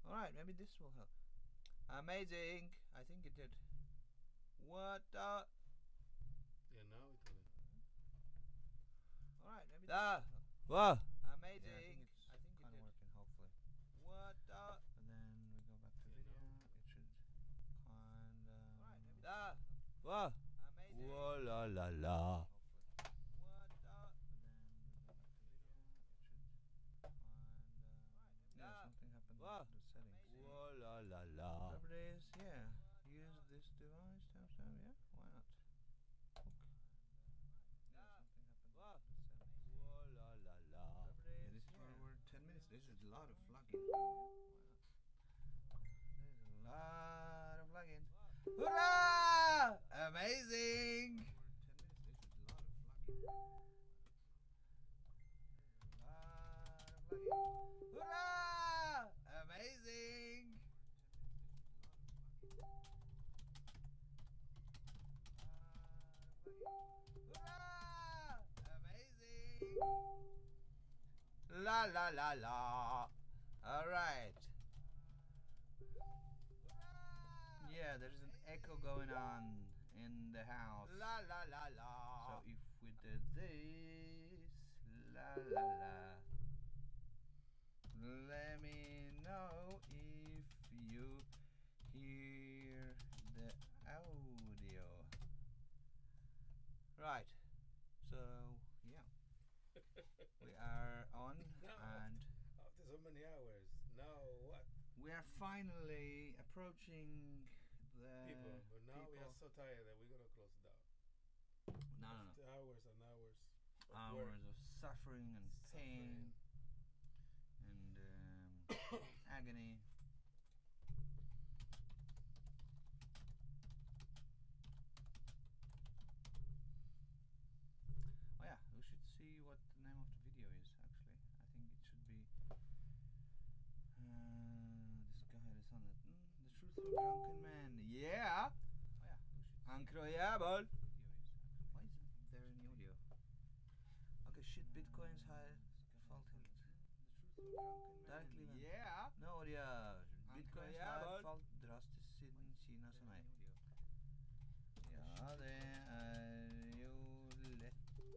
Alright, maybe this will help. Amazing! I think it did. What the? Yeah, now it did. Alright, maybe Wow! Amazing! Yeah, I think it's kind of working, hopefully. What the? And then we go back to video. It should kind of. Alright, maybe Wow! Amazing! Whoa la la la! Hopefully. What the? And then we go back to video. It should kind of. Yeah, something happened with the settings. Whoa la la la! Properties, yeah. Use this device, tap, yeah? Why not? Okay. Yeah, something happened with the settings. Whoa la la la! Yeah, this is where we're 10 minutes. This is a lot of flagging. Why not? There's a lot of lagging. Hurrah! Amazing! We're 10 minutes. This is a lot of flagging. There's a lot of lagging. Hurrah! Amazing! Hurrah! Amazing! La la la la. Alright. Yeah, there's an echo going on in the house. La la la la. So if we did this, la la la. Let me know if you hear the audio. Right. So yeah. We are on and after so many hours, now what? We are finally approaching the People, but now we are so tired that we're gonna close it down. No. After hours and hours. Hours of suffering and pain and agony. Oh yeah, we should see what the name of the video is actually. I think it should be this guy is on it. The Truth of a Drunken Man. Yeah! Oh yeah, we should incroyable! Video is actually. Why isn't there any audio? Okay, shit, Bitcoins high fault held. The Truth of a Drunken Man. Directly yeah! No audio. Bitcoins high fault drastiskt siden Kina som meg. Ja, det jo lett å bli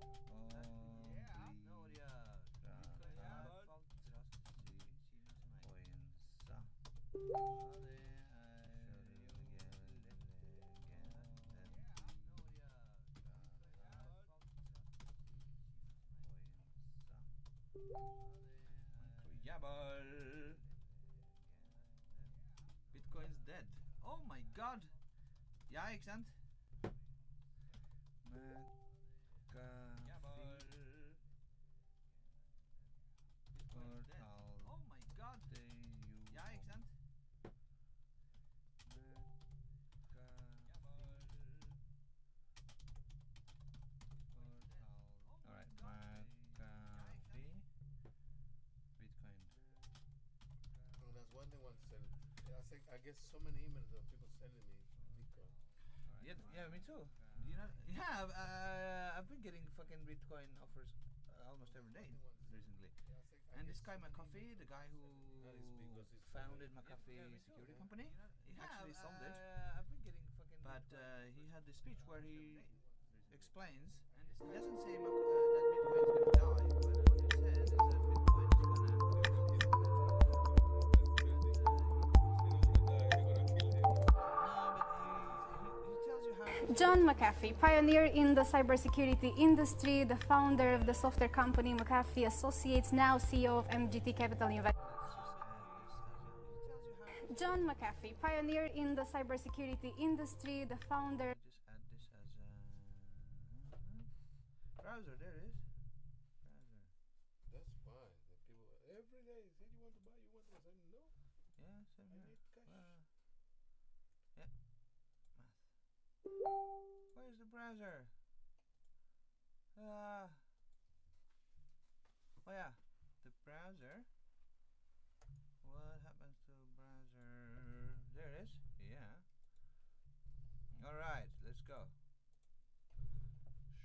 falt drastisk siden Kina som meg. Og insa. Ja, det jo lett Incroyable. Bitcoin's dead. Oh my god! Ja, ikke sant? Portal. Oh my god! Ja, ikke sant? Alright, McAfee. Bitcoin. Well, that's one thing I want to sell. I get so many emails of people sending me Bitcoin. Yeah, me too. Do you know? Yeah, I've been getting fucking Bitcoin offers almost every day recently. And this guy McAfee, the guy who founded McAfee security company, he actually sold it. I've been getting fucking. But he had this speech where he explains, and he doesn't say that Bitcoin is gonna die, but what he says is that Bitcoin is gonna. John McAfee, pioneer in the cybersecurity industry, the founder of the software company McAfee Associates, now CEO of MGT Capital Investment. John McAfee, pioneer in the cybersecurity industry, the founder. Just add this as a browser. There it is. Browser. That's fine. The people every day say you want to buy, I said no. Yeah, same I here. need cash. Yeah. Math. Where's the browser? Oh yeah, the browser. What happens to browser? There it is. Yeah. All right, let's go.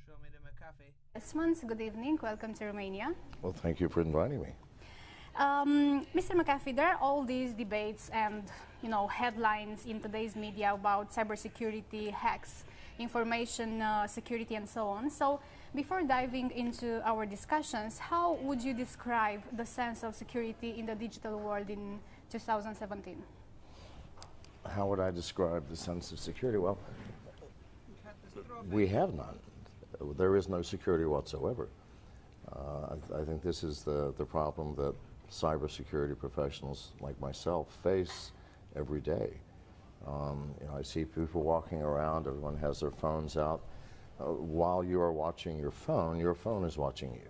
Show me the McAfee. Desmond, good evening. Welcome to Romania. Well, thank you for inviting me. Mr. McAfee, there are all these debates and headlines in today's media about cybersecurity, hacks, information security, and so on. So, before diving into our discussions, how would you describe the sense of security in the digital world in 2017? How would I describe the sense of security? Well, we have none. There is no security whatsoever. I think this is the problem that cybersecurity professionals like myself face every day. I see people walking around, everyone has their phones out. While you are watching your phone is watching you.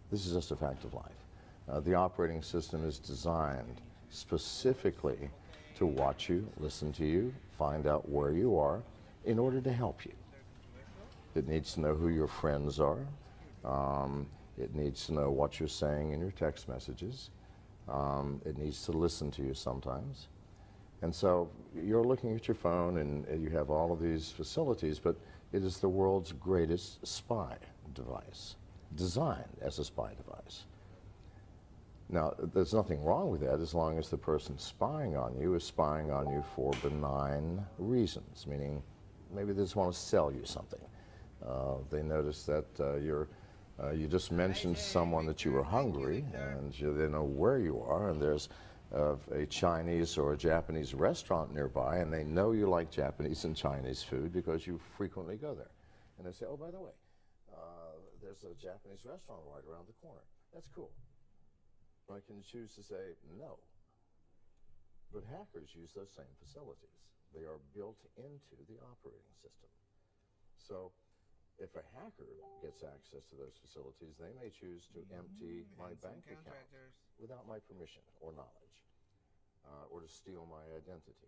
This is just a fact of life. The operating system is designed specifically to watch you, listen to you, find out where you are in order to help you. It needs to know who your friends are. It needs to know what you're saying in your text messages. It needs to listen to you sometimes. And so you're looking at your phone and you have all of these facilities, but it is the world's greatest spy device, designed as a spy device. Now, there's nothing wrong with that as long as the person spying on you is spying on you for benign reasons, meaning maybe they just want to sell you something. They notice that you just mentioned someone that you were hungry, and they know where you are, and there's a Chinese or a Japanese restaurant nearby, and they know you like Japanese and Chinese food because you frequently go there. And they say, oh, by the way, there's a Japanese restaurant right around the corner. That's cool. I can choose to say no. But hackers use those same facilities. They are built into the operating system. So if a hacker gets access to those facilities, they may choose to empty my bank account without my permission or knowledge, or to steal my identity,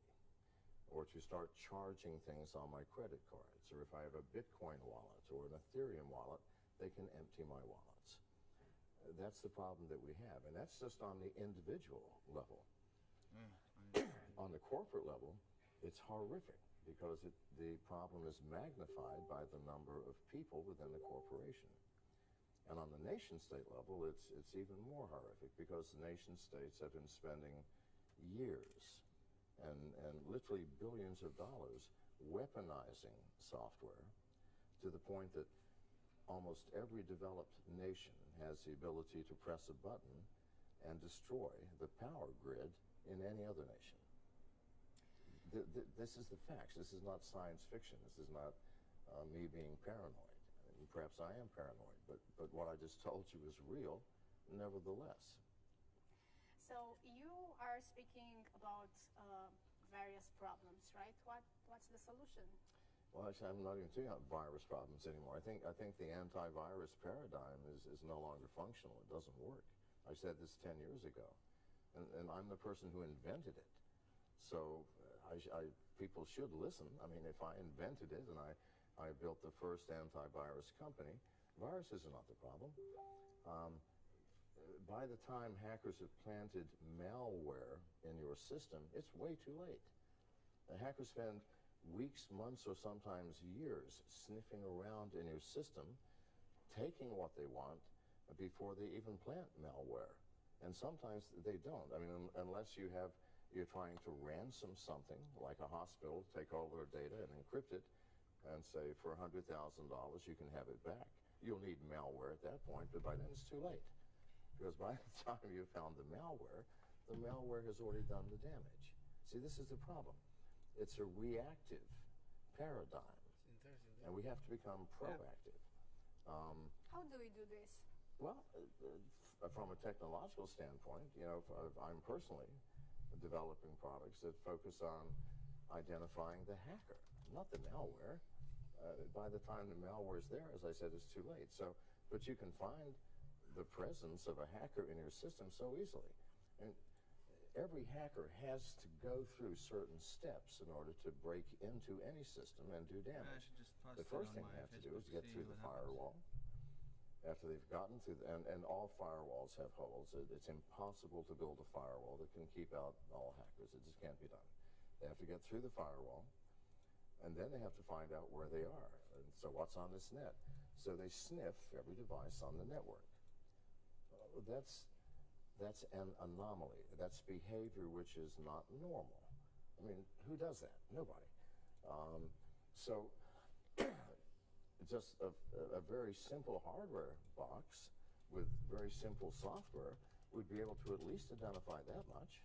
or to start charging things on my credit cards, or if I have a Bitcoin wallet or an Ethereum wallet, they can empty my wallets. That's the problem that we have, and that's just on the individual level. On the corporate level, it's horrific because the problem is magnified by the number of people within the corporation. And on the nation-state level, it's even more horrific because the nation-states have been spending years and literally billions of dollars weaponizing software to the point that almost every developed nation has the ability to press a button and destroy the power grid in any other nation. This is the facts. This is not science fiction. This is not me being paranoid. I mean, perhaps I am paranoid, but what I just told you is real, nevertheless. So you are speaking about various problems, right? What's the solution? Well, actually, I'm not even talking about virus problems anymore. I think the antivirus paradigm is no longer functional. It doesn't work. I said this 10 years ago, and I'm the person who invented it. So people should listen. I mean, if I invented it and I built the first antivirus company, viruses are not the problem. By the time hackers have planted malware in your system, it's way too late. The hackers spend weeks, months, or sometimes years sniffing around in your system, taking what they want before they even plant malware. And sometimes they don't. I mean, unless you're trying to ransom something, like a hospital, take all their data and encrypt it, and say for $100,000 you can have it back. You'll need malware at that point, but by then it's too late. Because by the time you found the malware has already done the damage. See, this is the problem. It's a reactive paradigm, and we have to become proactive. How do we do this? Well, from a technological standpoint, I'm personally developing products that focus on identifying the hacker, not the malware. By the time the malware is there, as I said, it's too late. So, but you can find the presence of a hacker in your system so easily. And every hacker has to go through certain steps in order to break into any system and do damage. The first thing they have to do is get through the firewall. After they've gotten through, and all firewalls have holes. It's impossible to build a firewall that can keep out all hackers. It just can't be done. They have to get through the firewall, and then they have to find out where they are. And so what's on this net? So they sniff every device on the network. That's an anomaly. That's behavior which is not normal. I mean, who does that? Nobody. So just a very simple hardware box with very simple software would be able to at least identify that much.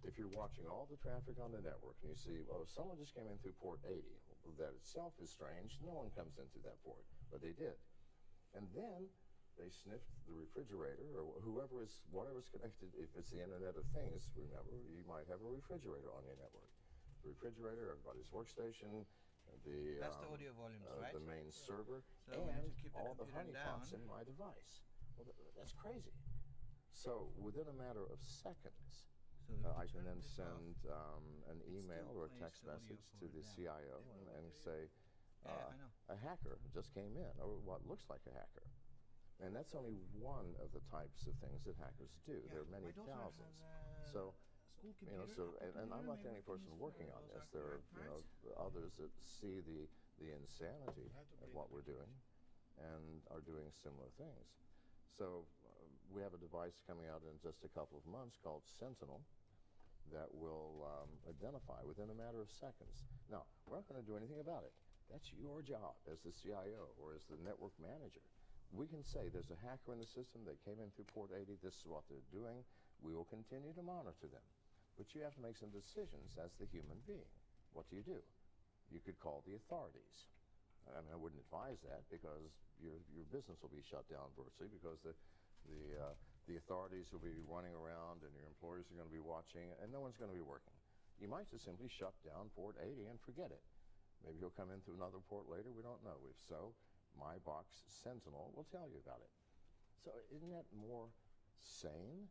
If you're watching all the traffic on the network and you see, well, someone just came in through port 80, well, that itself is strange. No one comes in through that port, but they did. And then they sniffed the refrigerator or whatever's connected. If it's the Internet of Things, remember, you might have a refrigerator on your network. The refrigerator, everybody's workstation, that's the audio volumes, right? The main server, so and all the honeypots in my device. Well, that's crazy. So within a matter of seconds, I can then send an email or a text message to the CIO and say, a hacker just came in, or what looks like a hacker. And that's only one of the types of things that hackers do. There are many thousands. So, and I'm not the only person working on this. There are, others that see the insanity of what we're doing and are doing similar things. So we have a device coming out in just a couple of months called Sentinel that will identify within a matter of seconds. Now, we're not going to do anything about it. That's your job as the CIO or as the network manager. We can say there's a hacker in the system, they came in through port 80, this is what they're doing. We will continue to monitor them. But you have to make some decisions as the human being. What do? You could call the authorities. I mean, I wouldn't advise that because your business will be shut down virtually because the authorities will be running around and your employers are going to be watching and no one's going to be working. You might just simply shut down port 80 and forget it. Maybe he'll come in through another port later, we don't know. If so, my box Sentinel will tell you about it. So isn't that more sane?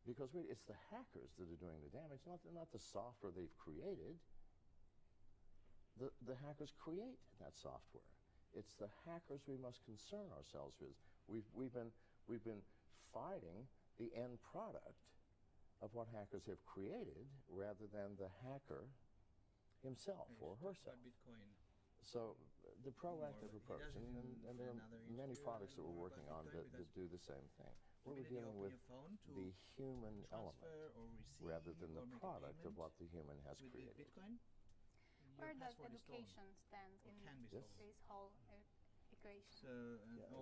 Because it's the hackers that are doing the damage, not the software they've created. The hackers create that software. It's the hackers we must concern ourselves with. We've been fighting the end product of what hackers have created rather than the hacker himself or herself. Bitcoin. So the proactive approach, and there are many products that we're working on that do the same thing. We're dealing with the human element rather than the product of what the human has created. Bitcoin? Where does education stand in this whole equation? So,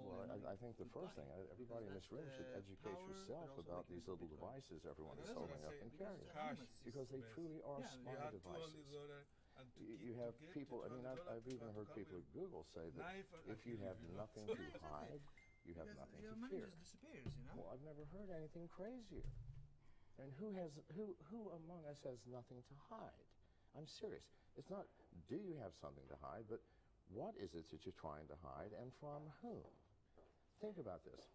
well, I think the first thing, everybody in this room should educate yourself about these little devices everyone is holding up and carrying, because they truly are spy devices. You have people, I mean, I've even heard people at Google say that if you have nothing to hide, you have nothing to fear. Just disappears, Well, I've never heard anything crazier. And who among us has nothing to hide? I'm serious. It's not, do you have something to hide, but what is it that you're trying to hide and from whom? Think about this.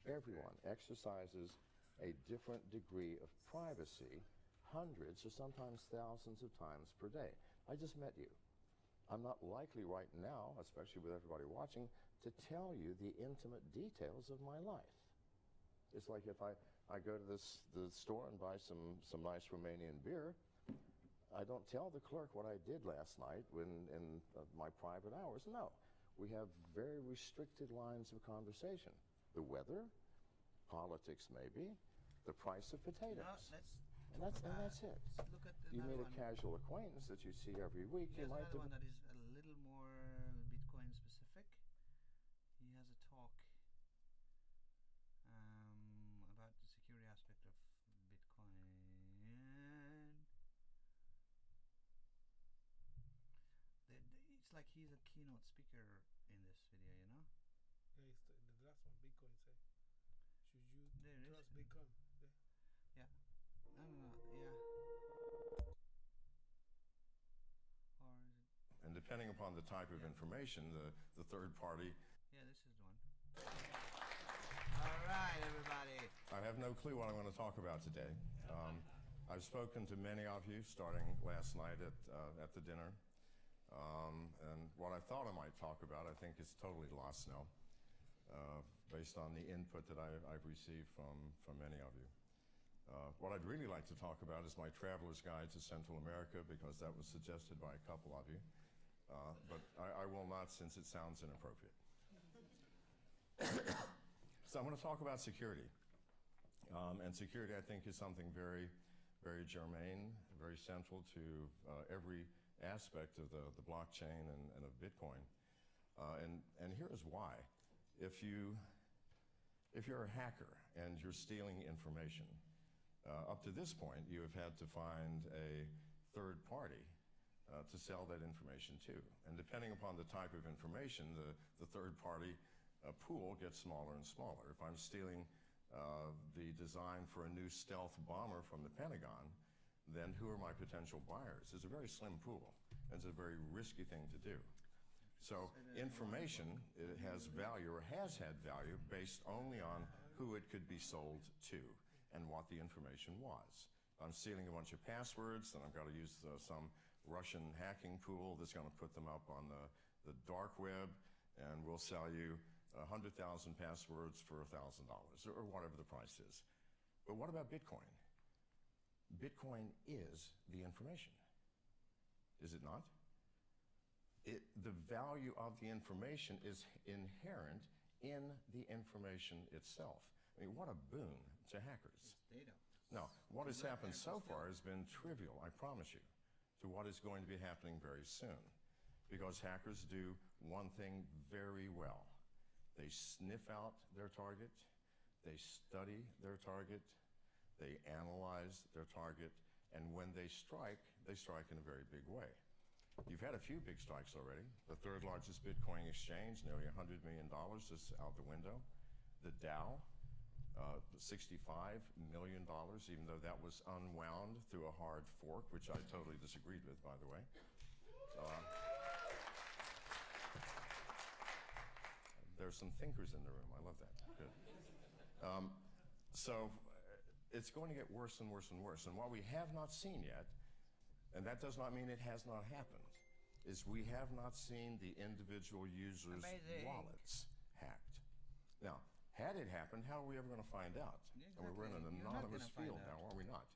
Everyone exercises a different degree of privacy hundreds or sometimes thousands of times per day. I just met you. I'm not likely right now, especially with everybody watching, to tell you the intimate details of my life. It's like if I go to the store and buy some nice Romanian beer, I don't tell the clerk what I did last night in my private hours. No. We have very restricted lines of conversation. The weather, politics maybe, the price of potatoes. And that's it. Look at you meet a casual acquaintance that you see every week. There's another one that is a little more Bitcoin specific. He has a talk about the security aspect of Bitcoin. It's like he's a keynote speaker in this video, you know? Yeah, it's the last one, Bitcoin. Say, should you trust Bitcoin? Yeah. No, yeah. Or is it? And depending upon the type of information, the third party. Yeah, this is the one. All right, everybody. I have no clue what I'm going to talk about today. I've spoken to many of you starting last night at the dinner. And what I thought I might talk about, I think is totally lost now, based on the input that I've received from many of you. What I'd really like to talk about is my traveler's guide to Central America, because that was suggested by a couple of you. But I will not, since it sounds inappropriate. So I'm going to talk about security. And security, I think, is something very, very germane, very central to every aspect of the blockchain and of Bitcoin. And here is why. If you're a hacker and you're stealing information, up to this point, you have had to find a third party to sell that information to. And depending upon the type of information, the third party pool gets smaller and smaller. If I'm stealing the design for a new stealth bomber from the Pentagon, then who are my potential buyers? It's a very slim pool, and it's a very risky thing to do. So information has value, or has had value, based only on who it could be sold to and what the information was. I'm stealing a bunch of passwords, then I've got to use some Russian hacking pool that's going to put them up on the dark web, and we'll sell you 100,000 passwords for $1,000, or whatever the price is. But what about Bitcoin? Bitcoin is the information, is it not? The value of the information is inherent in the information itself. I mean, what a boon to hackers. Data. Now, what has happened so far has been trivial, I promise you, to what is going to be happening very soon. Because hackers do one thing very well. They sniff out their target, they study their target, they analyze their target, and when they strike in a very big way. You've had a few big strikes already. The third largest Bitcoin exchange, nearly $100 million, is out the window. The Dow, $65 million, even though that was unwound through a hard fork, which I totally disagreed with, by the way. There's some thinkers in the room. I love that. Good. So it's going to get worse and worse and worse. And what we have not seen yet, and that does not mean it has not happened, is we have not seen the individual users' wallets hacked. Now, had it happened, how are we ever going to find out? Exactly. And we're in an anonymous field now, are we not?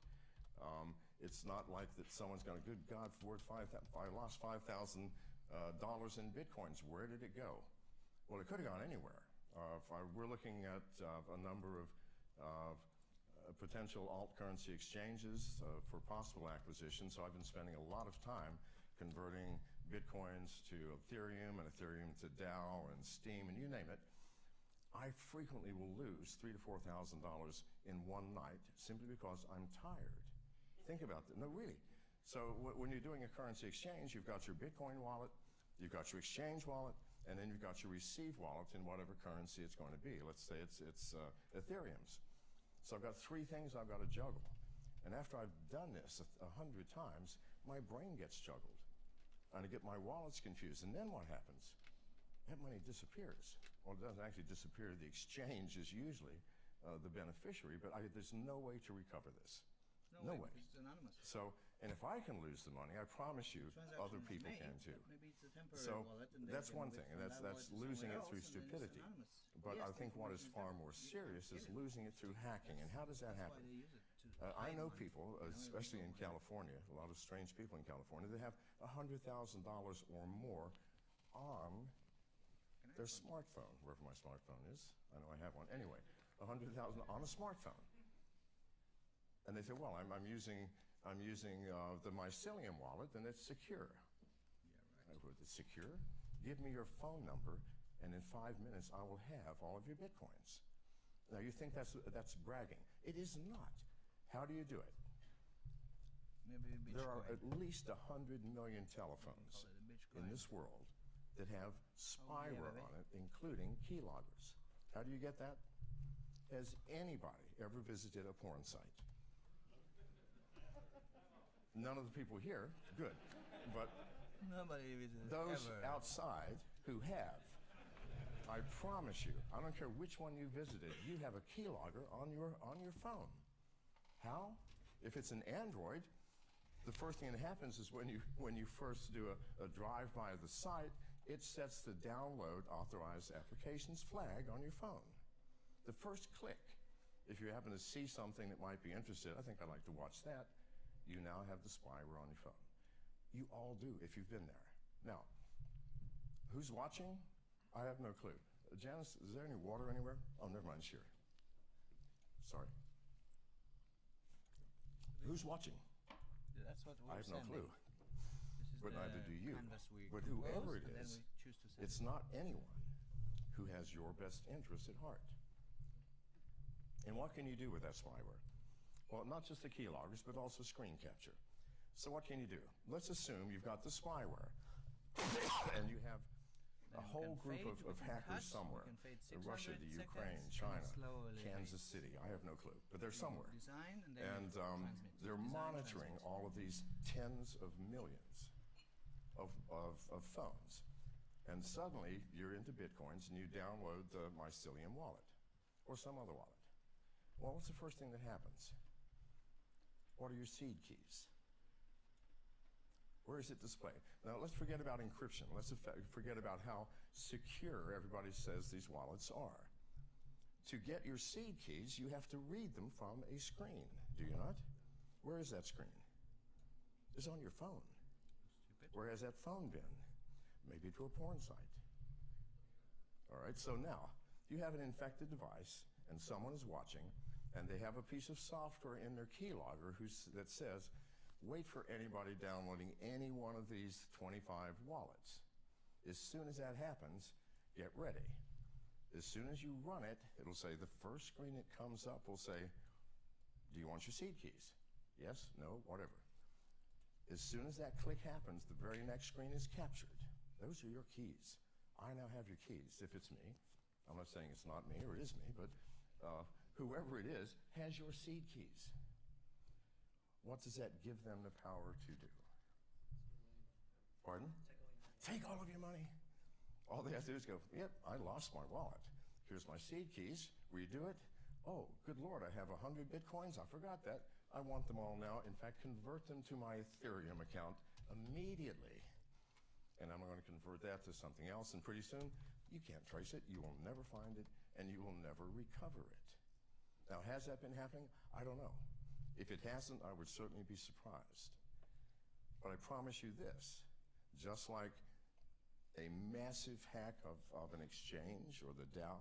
It's not like that someone's going to, good God, I lost $5,000 in Bitcoins. Where did it go? Well, it could have gone anywhere. We're looking at a number of potential alt currency exchanges for possible acquisition, so I've been spending a lot of time converting Bitcoins to Ethereum and Ethereum to Dow and Steam and you name it. I frequently will lose $3,000 to $4,000 in one night simply because I'm tired. Think about that. No, really. So when you're doing a currency exchange, you've got your Bitcoin wallet, you've got your exchange wallet, and then you've got your receive wallet in whatever currency it's going to be. Let's say it's Ethereum's. So I've got three things I've got to juggle. And after I've done this 100 times, my brain gets juggled. And I get my wallets confused. And then what happens? That money disappears. Well, it doesn't actually disappear. The exchange is usually the beneficiary, but there's no way to recover this. No way. It's anonymous. So, and if I can lose the money, I promise you other people can too. Maybe it's a temporary So wallet, and that's one thing, and that's losing it through stupidity. But Yes, I think what is far more serious is losing it through hacking. And how does that That's happen? why they use it to I hide know money. people, especially in California, a lot of strange people in California, that have $100,000 or more on their smartphone, wherever my smartphone is. I know I have one. Anyway, $100,000 on a smartphone. And they say, well, I'm using the Mycelium wallet, and it's secure. Yeah, right. It's secure? Give me your phone number, and in 5 minutes, I will have all of your Bitcoins. Now, you think that's bragging. It is not. How do you do it? Maybe There are Bitcoin. at least 100 million telephones Call it a Bitcoin. in this world that have spyware baby. on it, including keyloggers. How do you get that? Has anybody ever visited a porn site? None of the people here, good. But Nobody visited those ever. outside who have, I promise you, I don't care which one you visited, you have a keylogger on your phone. How? If it's an Android, the first thing that happens is when you first do a drive-by of the site, it sets the download authorized applications flag on your phone. The first click, if you happen to see something that might be interested, I think I'd like to watch that, you now have the spyware on your phone. You all do if you've been there. Now, who's watching? I have no clue. Janice, is there any water anywhere? Oh, never mind, sure. Sorry. Who's watching? That's what we're I have no clue. This is But neither do you. But compose, whoever it and then is, we choose to send it's not anyone who has your best interest at heart. And what can you do with that spyware? Well, not just the keyloggers, but also screen capture. So what can you do? Let's assume you've got the spyware, and you have a whole group of hackers somewhere. Russia, the Ukraine, China, Kansas City, I have no clue, but they're somewhere. And they're monitoring all of these tens of millions of phones. And suddenly, you're into Bitcoins, and you download the Mycelium wallet, or some other wallet. Well, what's the first thing that happens? What are your seed keys? Where is it displayed? Now, let's forget about encryption. Let's forget about how secure everybody says these wallets are. To get your seed keys, you have to read them from a screen, do you not? Where is that screen? It's on your phone. Where has that phone been? Maybe to a porn site. All right, so now, you have an infected device, and someone is watching, and they have a piece of software in their keylogger that says, wait for anybody downloading any one of these 25 wallets. As soon as that happens, get ready. As soon as you run it, it'll say, the first screen that comes up will say, do you want your seed keys? Yes, no, whatever. As soon as that click happens, the very next screen is captured. Those are your keys. I now have your keys, if it's me. I'm not saying it's not me or it is me, but whoever it is has your seed keys. What does that give them the power to do? Pardon? Take all of your money. All they have to do is go, yep, I lost my wallet. Here's my seed keys. Redo it. Oh, good Lord, I have 100 Bitcoins. I forgot that. I want them all now. In fact, convert them to my Ethereum account immediately. And I'm going to convert that to something else. And pretty soon, you can't trace it. You will never find it. And you will never recover it. Now, has that been happening? I don't know. If it hasn't, I would certainly be surprised. But I promise you this, just like a massive hack of an exchange or the Dow,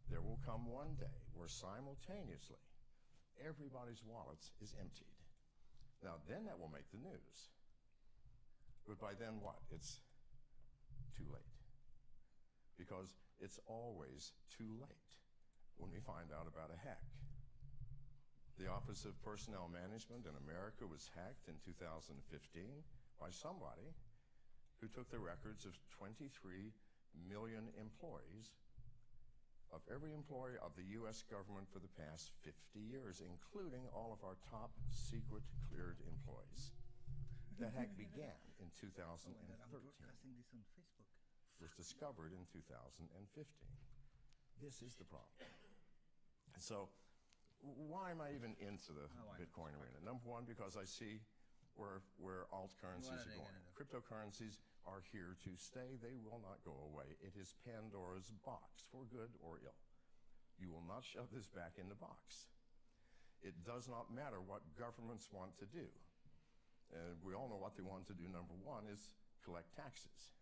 there will come one day where simultaneously everybody's wallets is emptied. Now then that will make the news. But by then what? It's too late. Because it's always too late when we find out about a hack. The Office of Personnel Management in America was hacked in 2015 by somebody who took the records of 23 million employees, of every employee of the U.S. government for the past 50 years, including all of our top secret cleared employees. That hack began in 2013. I'm broadcasting this on Facebook. Was discovered in 2015. This is the problem. And so, why am I even into the Bitcoin arena? Number one, because I see where alt currencies are going. Cryptocurrencies are here to stay. They will not go away. It is Pandora's box, for good or ill. You will not shove this back in the box. It does not matter what governments want to do. And we all know what they want to do. Number one is collect taxes.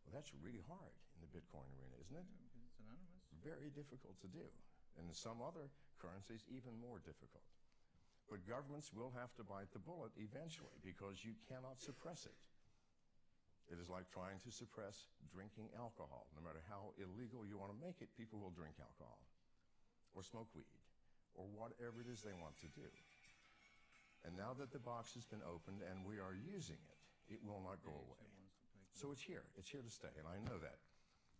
Well, that's really hard in the Bitcoin arena, isn't it? It's anonymous. Very difficult to do. And in some other currencies, even more difficult. But governments will have to bite the bullet eventually because you cannot suppress it. It is like trying to suppress drinking alcohol. No matter how illegal you want to make it, people will drink alcohol or smoke weed or whatever it is they want to do. And now that the box has been opened and we are using it, it will not go away. So it's here to stay, and I know that.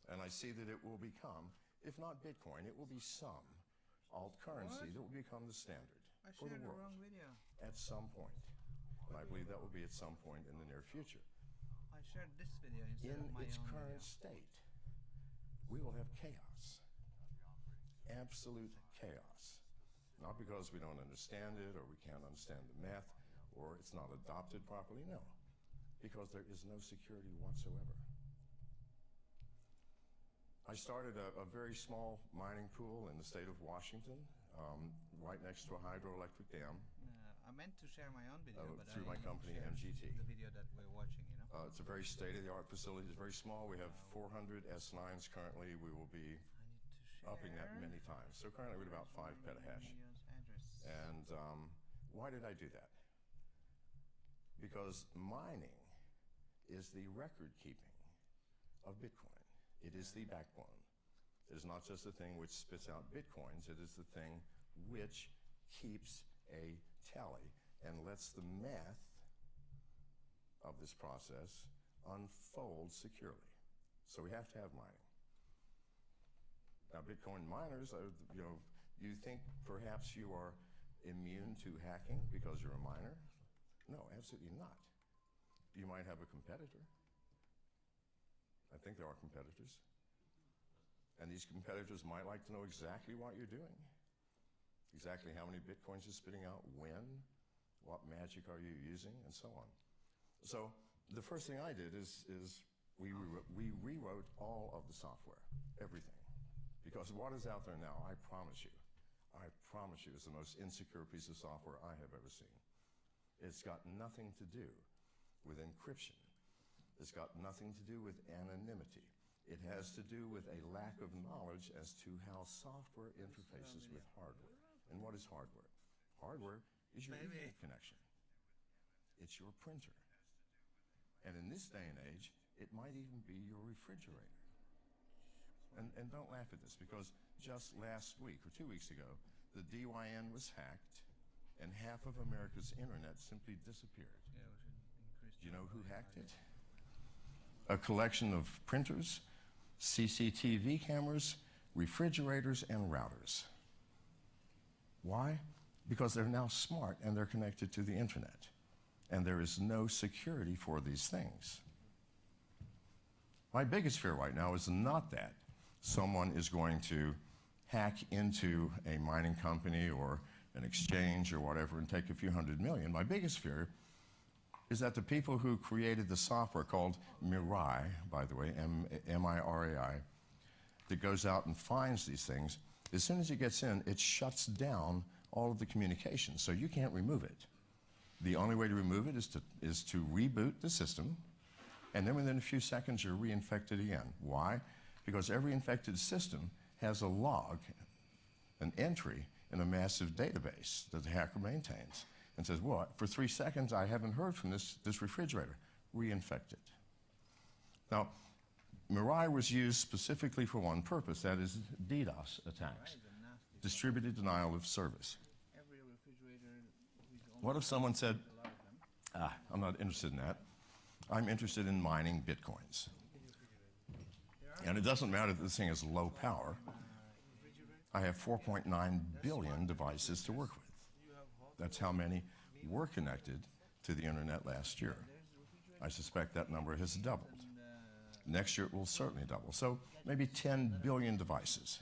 And I see that it will become, if not Bitcoin, it will be some alt currency that will become the standard for the world wrong video. at some point. And I believe that will be at some point in the near future. I shared this video instead of In my its own current video. state, we will have chaos. Absolute chaos. Not because we don't understand it or we can't understand the math or it's not adopted properly, no. Because there is no security whatsoever. I started a very small mining pool in the state of Washington, right next to a hydroelectric dam. I meant to share my own video, but through my company, MGT. The video that we're watching, you know. It's a very state-of-the-art facility. It's very small. We have 400 S9s currently. We will be upping that many times. So currently we're at about 5 petahash. And why did I do that? Because mining is the record-keeping of Bitcoin. It is the backbone. It is not just the thing which spits out Bitcoins. It is the thing which keeps a tally and lets the math of this process unfold securely. So we have to have mining. Now, Bitcoin miners, you think perhaps you are immune to hacking because you're a miner? No, absolutely not. You might have a competitor. I think there are competitors. And these competitors might like to know exactly what you're doing, exactly how many Bitcoins you're spitting out, when, what magic are you using, and so on. So the first thing I did is we rewrote all of the software, everything. Because what is out there now, I promise you, is the most insecure piece of software I have ever seen. It's got nothing to do with encryption. It's got nothing to do with anonymity. It has to do with a lack of knowledge as to how software interfaces with hardware. And what is hardware? Hardware is your internet connection. It's your printer. And in this day and age, it might even be your refrigerator. And don't laugh at this, because just last week or 2 weeks ago, the DYN was hacked and half of America's internet simply disappeared. Do you know who hacked it? A collection of printers, CCTV cameras, refrigerators, and routers. Why? Because they're now smart and they're connected to the internet. And there is no security for these things. My biggest fear right now is not that someone is going to hack into a mining company or an exchange or whatever and take a few $100 million. My biggest fear is that the people who created the software called Mirai, by the way, M-I-R-A-I, that goes out and finds these things, as soon as it gets in, it shuts down all of the communication, so you can't remove it. The only way to remove it is to reboot the system, and then within a few seconds, you're reinfected again. Why? Because every infected system has a log, an entry in a massive database that the hacker maintains. And says, what? For 3 seconds, I haven't heard from this refrigerator. Reinfect it. Now, Mirai was used specifically for one purpose, that is DDoS attacks, distributed denial of service. What if someone said, I'm not interested in that. I'm interested in mining Bitcoins. And it doesn't matter that this thing is low power. I have 4.9 billion devices to work with. That's how many were connected to the internet last year. I suspect that number has doubled. Next year it will certainly double. So maybe 10 billion devices.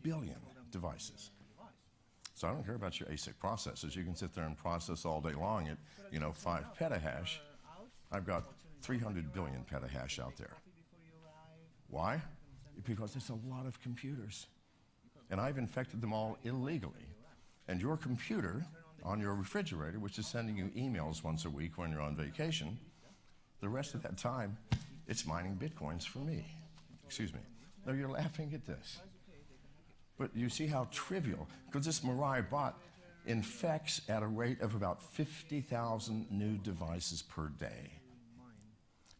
Billion devices. So I don't care about your ASIC processors. You can sit there and process all day long at, 5 petahash. I've got 300 billion petahash out there. Why? Because there's a lot of computers. And I've infected them all illegally. And your computer on your refrigerator, which is sending you emails once a week when you're on vacation, the rest of that time, it's mining Bitcoins for me. Excuse me. No, you're laughing at this. But you see how trivial, because this Mirai bot infects at a rate of about 50,000 new devices per day.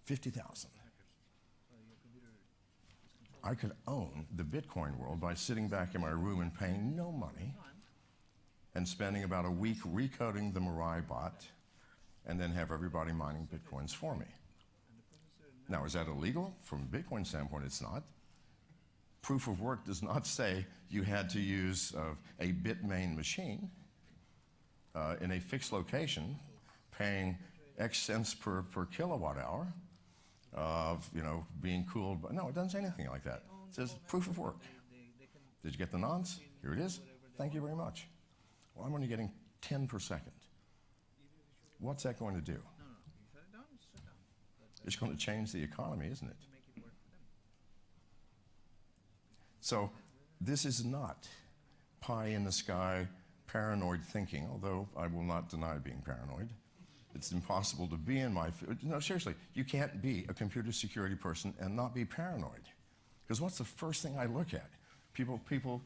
50,000. I could own the Bitcoin world by sitting back in my room and paying no money and spending about a week recoding the Mirai bot and then have everybody mining Bitcoins for me. Now, is that illegal? From a Bitcoin standpoint, it's not. Proof of work does not say you had to use a Bitmain machine in a fixed location, paying X cents per kilowatt hour of being cooled. No, it doesn't say anything like that. says proof of work. Did you get the nonce? Here it is. Thank you very much. Well, I'm only getting 10 per second. What's that going to do? It's going to change the economy, isn't it? So this is not pie in the sky, paranoid thinking, although I will not deny being paranoid. It's impossible to be in my field. No, seriously, you can't be a computer security person and not be paranoid. Because what's the first thing I look at? People,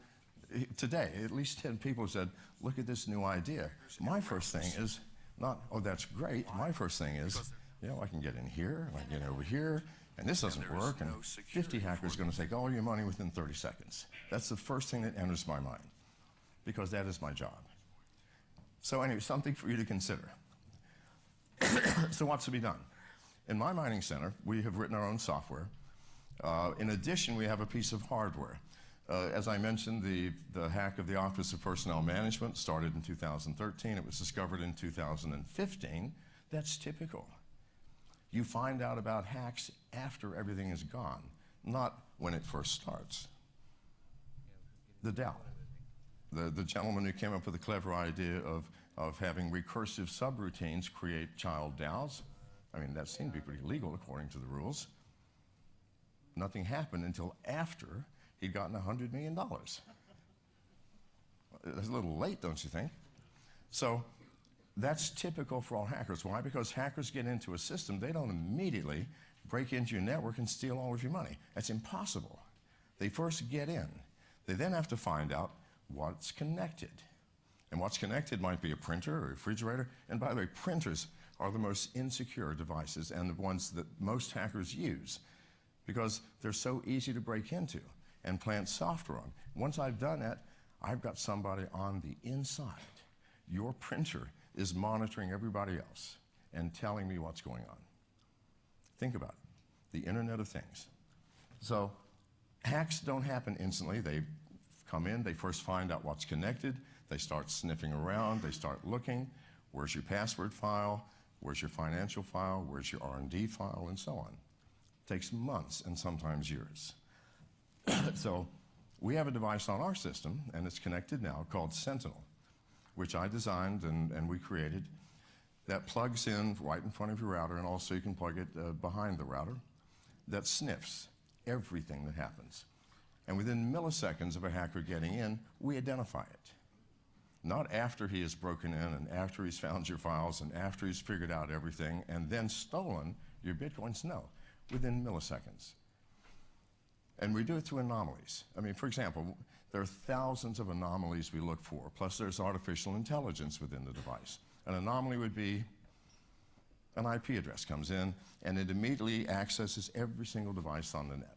today, at least 10 people said, look at this new idea. My first thing is not, oh, that's great. My first thing is, you know, I can get in here, and I can get over here, and this doesn't work, and 50 hackers are going to take all your money within 30 seconds. That's the first thing that enters my mind, because that is my job. So anyway, something for you to consider. So what's to be done? In my mining center, we have written our own software. In addition, we have a piece of hardware. As I mentioned, the hack of the Office of Personnel Management started in 2013. It was discovered in 2015. That's typical. You find out about hacks after everything is gone, not when it first starts. The DAO. The gentleman who came up with the clever idea of having recursive subroutines create child DAOs. I mean, that seemed to be pretty legal according to the rules. Nothing happened until after he'd gotten $100 million. That's a little late, don't you think? So that's typical for all hackers. Why? Because hackers get into a system, they don't immediately break into your network and steal all of your money. That's impossible. They first get in. They then have to find out what's connected. And what's connected might be a printer or a refrigerator. And by the way, printers are the most insecure devices and the ones that most hackers use because they're so easy to break into and plant software on. Once I've done that, I've got somebody on the inside. Your printer is monitoring everybody else and telling me what's going on. Think about it, the Internet of Things. So hacks don't happen instantly. They come in, they first find out what's connected, they start sniffing around, they start looking, where's your password file, where's your financial file, where's your R&D file, and so on. It takes months and sometimes years. So we have a device on our system, and it's connected now, called Sentinel, which I designed and we created, that plugs in right in front of your router, and also you can plug it behind the router, that sniffs everything that happens. And within milliseconds of a hacker getting in, we identify it. Not after he has broken in and after he's found your files and after he's figured out everything and then stolen your Bitcoins, no, within milliseconds. And we do it through anomalies. I mean, for example, there are thousands of anomalies we look for, plus there's artificial intelligence within the device. An anomaly would be an IP address comes in and it immediately accesses every single device on the net.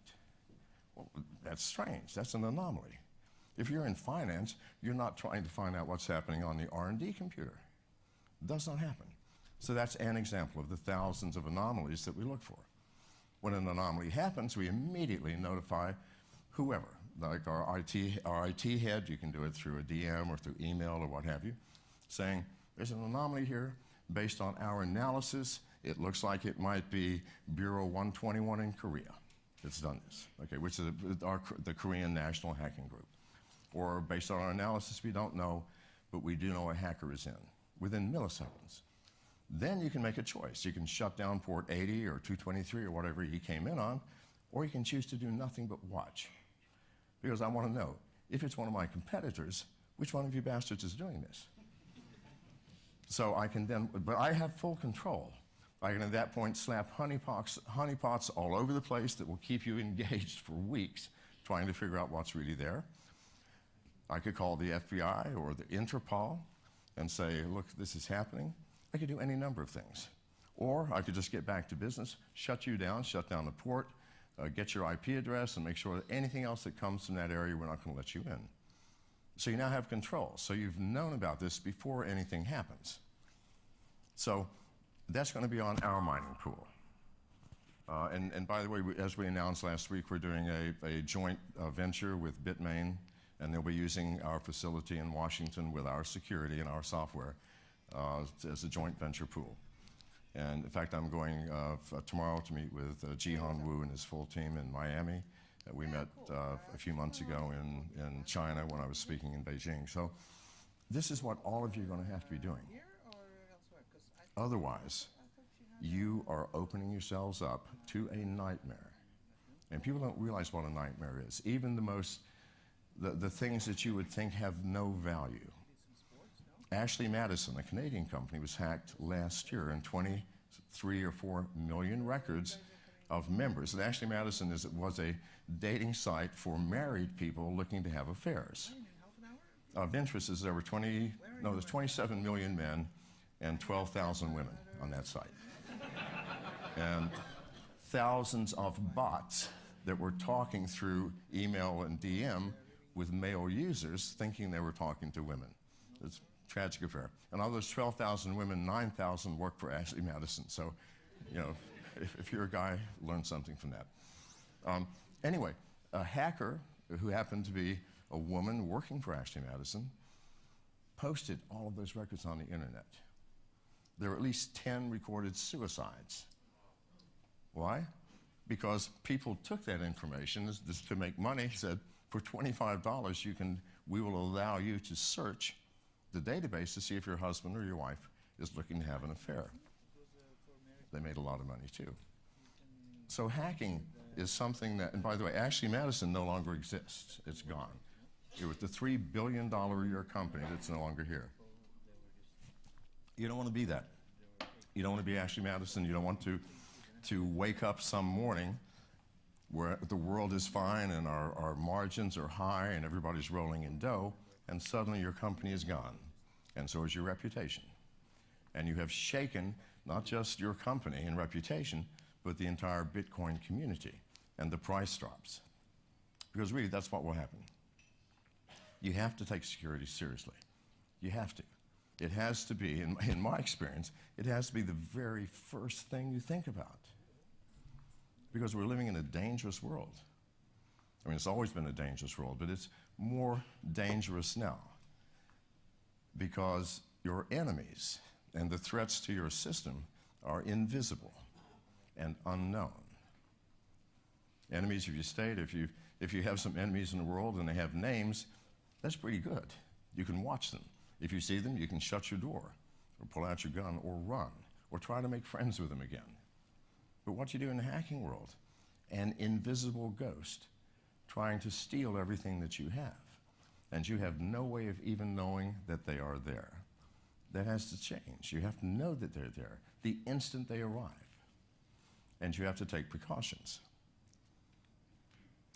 Well, that's strange, that's an anomaly. If you're in finance, you're not trying to find out what's happening on the R&D computer. It does not happen. So that's an example of the thousands of anomalies that we look for. When an anomaly happens, we immediately notify whoever, like our IT head, you can do it through a DM or through email or what have you, saying, there's an anomaly here. Based on our analysis, it looks like it might be Bureau 121 in Korea that's done this, okay, which is the Korean National Hacking Group. Or based on our analysis, we don't know, but we do know a hacker is in, within milliseconds. Then you can make a choice. You can shut down port 80 or 223 or whatever he came in on, or you can choose to do nothing but watch. Because I want to know, if it's one of my competitors, which one of you bastards is doing this? So I can then, but I have full control. I can at that point slap honeypots all over the place that will keep you engaged for weeks trying to figure out what's really there. I could call the FBI or the Interpol and say, look, this is happening. I could do any number of things. Or I could just get back to business, shut you down, shut down the port, get your IP address, and make sure that anything else that comes from that area, we're not going to let you in. So you now have control. So you've known about this before anything happens. So that's going to be on our mining pool. And by the way, as we announced last week, we're doing a joint venture with Bitmain, and they'll be using our facility in Washington with our security and our software as a joint venture pool. And in fact, I'm going tomorrow to meet with Jihan Wu and his full team in Miami We met a few months ago in China when I was speaking in Beijing. So this is what all of you are going to have to be doing. Otherwise, you are opening yourselves up to a nightmare. And people don't realize what a nightmare is. Even the things that you would think have no value. Ashley Madison, a Canadian company, was hacked last year, and 23 or 4 million records of members. And Ashley Madison was a dating site for married people looking to have affairs. Of interest is there's 27 million men and 12,000 women on that site. And thousands of bots that were talking through email and DM with male users thinking they were talking to women. It's a tragic affair. And of those 12,000 women, 9,000 work for Ashley Madison. So, you know, if you're a guy, learn something from that. Anyway, a hacker who happened to be a woman working for Ashley Madison posted all of those records on the internet. There were at least 10 recorded suicides. Why? Because people took that information to make money, said, for $25, we will allow you to search the database to see if your husband or your wife is looking to have an affair. They made a lot of money too. So hacking is something that, and by the way, Ashley Madison no longer exists. It's gone. It was the $3 billion a year company that's no longer here. You don't want to be that. You don't want to be Ashley Madison. You don't want to wake up some morning where the world is fine and our margins are high and everybody's rolling in dough, and suddenly your company is gone, and so is your reputation. And you have shaken not just your company and reputation, but the entire Bitcoin community, and the price drops. Because really, that's what will happen. You have to take security seriously. You have to. It has to be, in my experience, it has to be the very first thing you think about. Because we're living in a dangerous world. I mean, it's always been a dangerous world, but it's more dangerous now. Because your enemies and the threats to your system are invisible and unknown. Enemies of your state, if you have some enemies in the world and they have names, that's pretty good. You can watch them. If you see them, you can shut your door, or pull out your gun, or run, or try to make friends with them again. But what you do in the hacking world, an invisible ghost trying to steal everything that you have, and you have no way of even knowing that they are there. That has to change. You have to know that they're there the instant they arrive. And you have to take precautions.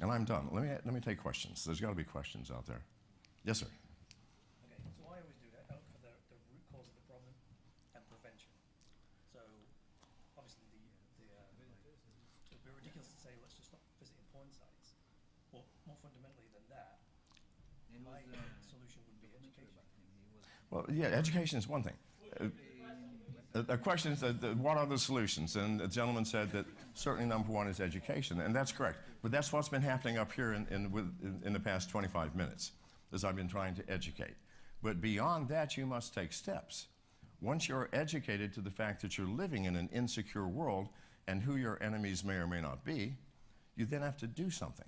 And I'm done. Let me take questions. There's got to be questions out there. Yes, sir. Okay, so I always do that. I look for the root cause of the problem and prevention. So obviously it would be ridiculous to say let's just stop visiting porn sites. Well, more fundamentally than that, my solution would be education. Well, yeah, education is one thing. The question is, what are the solutions? And the gentleman said that certainly number one is education, and that's correct. But that's what's been happening up here in the past 25 minutes, as I've been trying to educate. But beyond that, you must take steps. Once you're educated to the fact that you're living in an insecure world and who your enemies may or may not be, you then have to do something.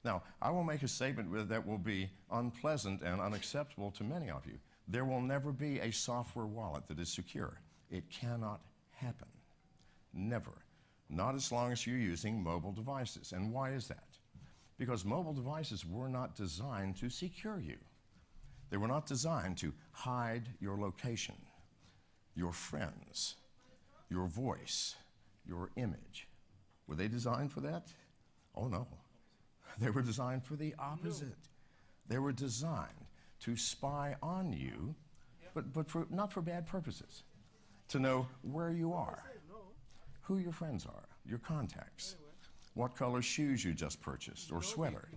Now, I will make a statement that will be unpleasant and unacceptable to many of you. There will never be a software wallet that is secure. It cannot happen. Never. Not as long as you're using mobile devices. And why is that? Because mobile devices were not designed to secure you. They were not designed to hide your location, your friends, your voice, your image. Were they designed for that? Oh no. They were designed for the opposite. They were designed to spy on you, but not for bad purposes. To know where you are, who your friends are, your contacts, what color shoes you just purchased or sweater.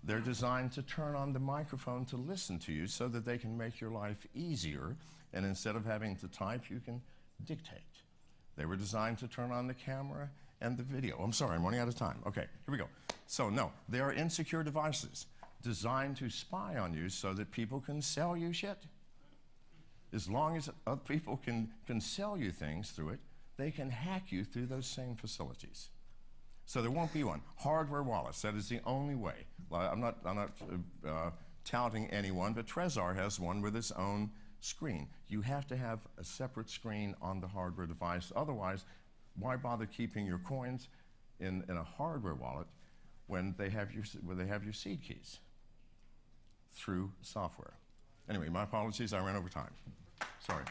They're designed to turn on the microphone to listen to you so that they can make your life easier, and instead of having to type, you can dictate. They were designed to turn on the camera and the video. I'm sorry, I'm running out of time. Okay, here we go. So no, they are insecure devices designed to spy on you so that people can sell you shit. As long as other people can sell you things through it, they can hack you through those same facilities. So there won't be one. Hardware wallets, that is the only way. I'm not touting anyone, but Trezor has one with its own screen. You have to have a separate screen on the hardware device. Otherwise, why bother keeping your coins in a hardware wallet when they have your seed keys through software? Anyway, my apologies, I ran over time. Sorry.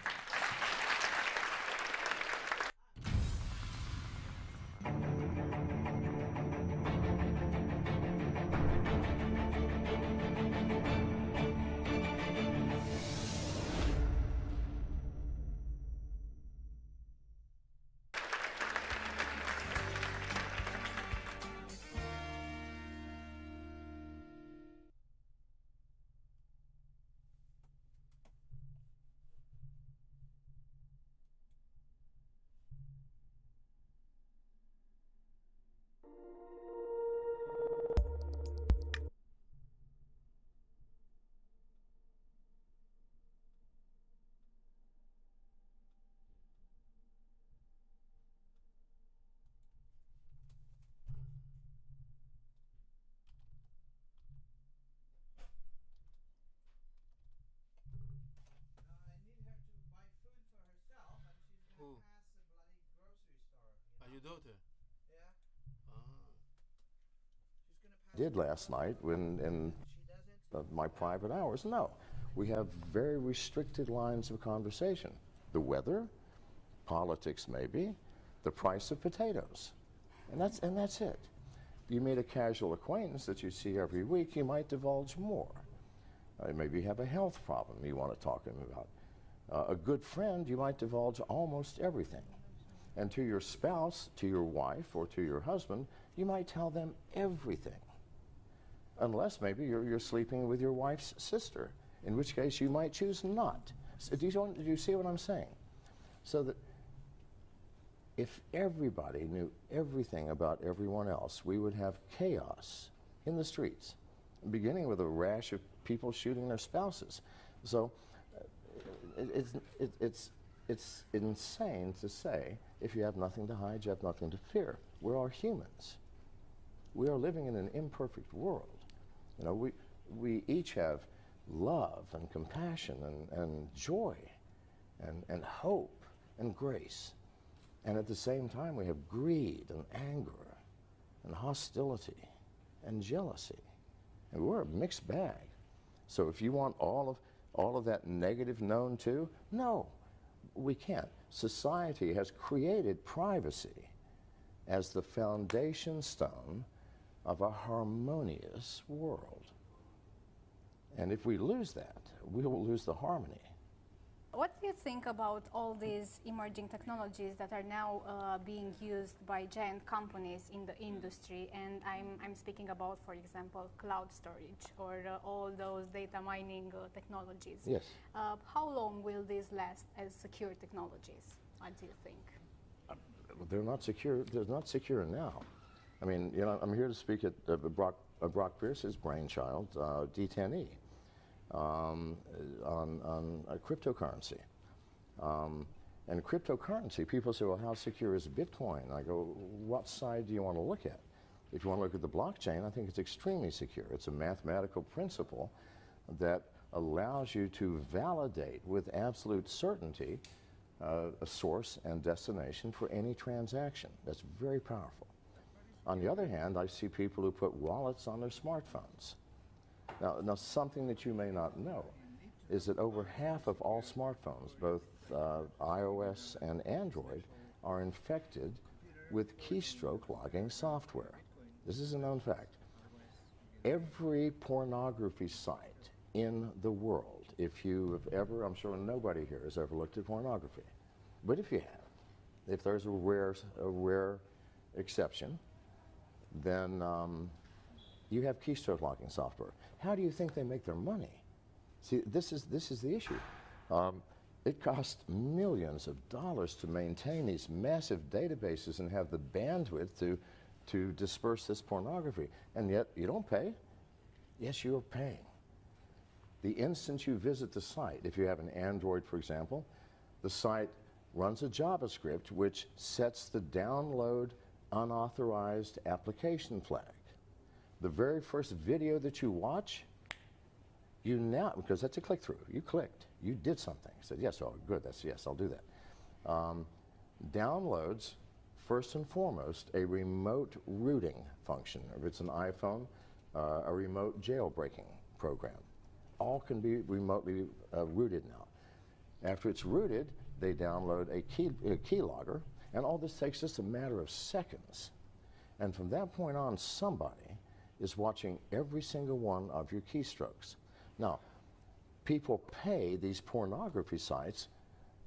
Did last night in my private hours. No, we have very restricted lines of conversation. The weather, politics maybe, the price of potatoes, and that's it. You meet a casual acquaintance that you see every week, you might divulge more. Maybe you have a health problem you want to talk to them about. A good friend, you might divulge almost everything. And to your spouse, to your wife, or to your husband, you might tell them everything. Unless maybe you're sleeping with your wife's sister, in which case you might choose not. So do you see what I'm saying? So that if everybody knew everything about everyone else, we would have chaos in the streets, beginning with a rash of people shooting their spouses. So it's insane to say, if you have nothing to hide, you have nothing to fear. We're all humans. We are living in an imperfect world. You know, we each have love and compassion and joy and hope and grace. And at the same time, we have greed and anger and hostility and jealousy. And we're a mixed bag. So if you want all of that negative known too, no, we can't. Society has created privacy as the foundation stone of a harmonious world. And if we lose that, we will lose the harmony. What do you think about all these emerging technologies that are now being used by giant companies in the industry? And I'm speaking about, for example, cloud storage or all those data mining technologies. Yes. How long will these last as secure technologies? What do you think? They're not secure. They're not secure now. I mean, you know, I'm here to speak at Brock Pierce's brainchild, D10E, on cryptocurrency. And cryptocurrency, people say, well, how secure is Bitcoin? I go, what side do you want to look at? If you want to look at the blockchain, I think it's extremely secure. It's a mathematical principle that allows you to validate with absolute certainty a source and destination for any transaction. That's very powerful. On the other hand, I see people who put wallets on their smartphones. Now something that you may not know is that over half of all smartphones, both iOS and Android, are infected with keystroke logging software. This is a known fact. Every pornography site in the world, if you have ever, I'm sure nobody here has ever looked at pornography, but if you have, if there's a rare exception, then you have keystroke locking software. How do you think they make their money? See, this is the issue. It costs millions of dollars to maintain these massive databases and have the bandwidth to disperse this pornography, and yet you don't pay. Yes, you're paying. The instant you visit the site, if you have an Android, for example, the site runs a JavaScript which sets the download unauthorized application flag. The very first video that you watch, you now, because that's a click-through, you clicked, you did something. You said, yes, oh, good, that's yes, I'll do that. Downloads, first and foremost, a remote rooting function. If it's an iPhone, a remote jailbreaking program. All can be remotely rooted now. After it's rooted, they download a keylogger, and all this takes just a matter of seconds. And from that point on, somebody is watching every single one of your keystrokes. Now, people pay these pornography sites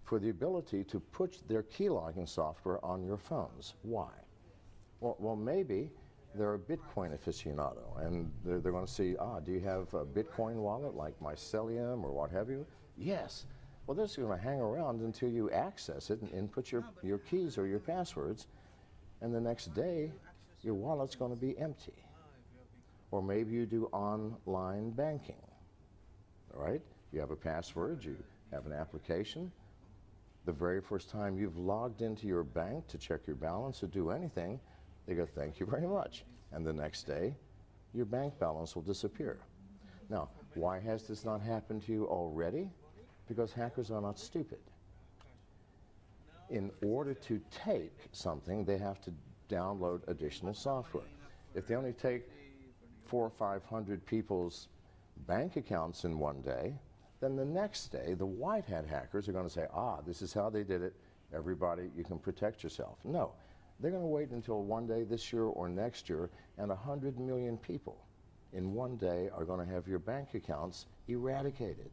for the ability to put their keylogging software on your phones. Why? Well, maybe they're a Bitcoin aficionado, and they're going to see, do you have a Bitcoin wallet like Mycelium or what have you? Yes. Well, they're just going to hang around until you access it and input your keys or your passwords, and the next day, your wallet's going to be empty. Or maybe you do online banking, all right? You have a password, you have an application. The very first time you've logged into your bank to check your balance or do anything, they go, thank you very much. And the next day, your bank balance will disappear. Now, why has this not happened to you already? Because hackers are not stupid. In order to take something, they have to download additional software. If they only take 400 or 500 people's bank accounts in one day, then the next day, the white hat hackers are going to say, this is how they did it. Everybody, you can protect yourself. No. They're going to wait until one day this year or next year, and 100 million people in one day are going to have your bank accounts eradicated.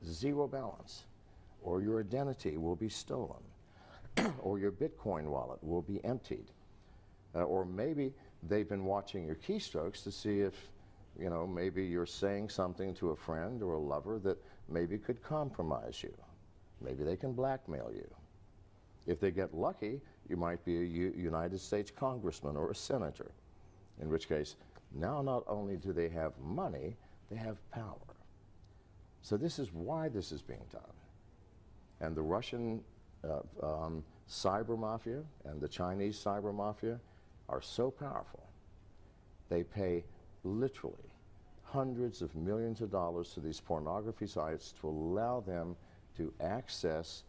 Zero balance. Or your identity will be stolen. Or your Bitcoin wallet will be emptied. Or maybe they've been watching your keystrokes to see if, maybe you're saying something to a friend or a lover that maybe could compromise you. Maybe they can blackmail you. If they get lucky, you might be a United States congressman or a senator, in which case, now not only do they have money, they have power. So this is why this is being done. And the Russian cyber mafia and the Chinese cyber mafia are so powerful. They pay literally hundreds of millions of dollars to these pornography sites to allow them to access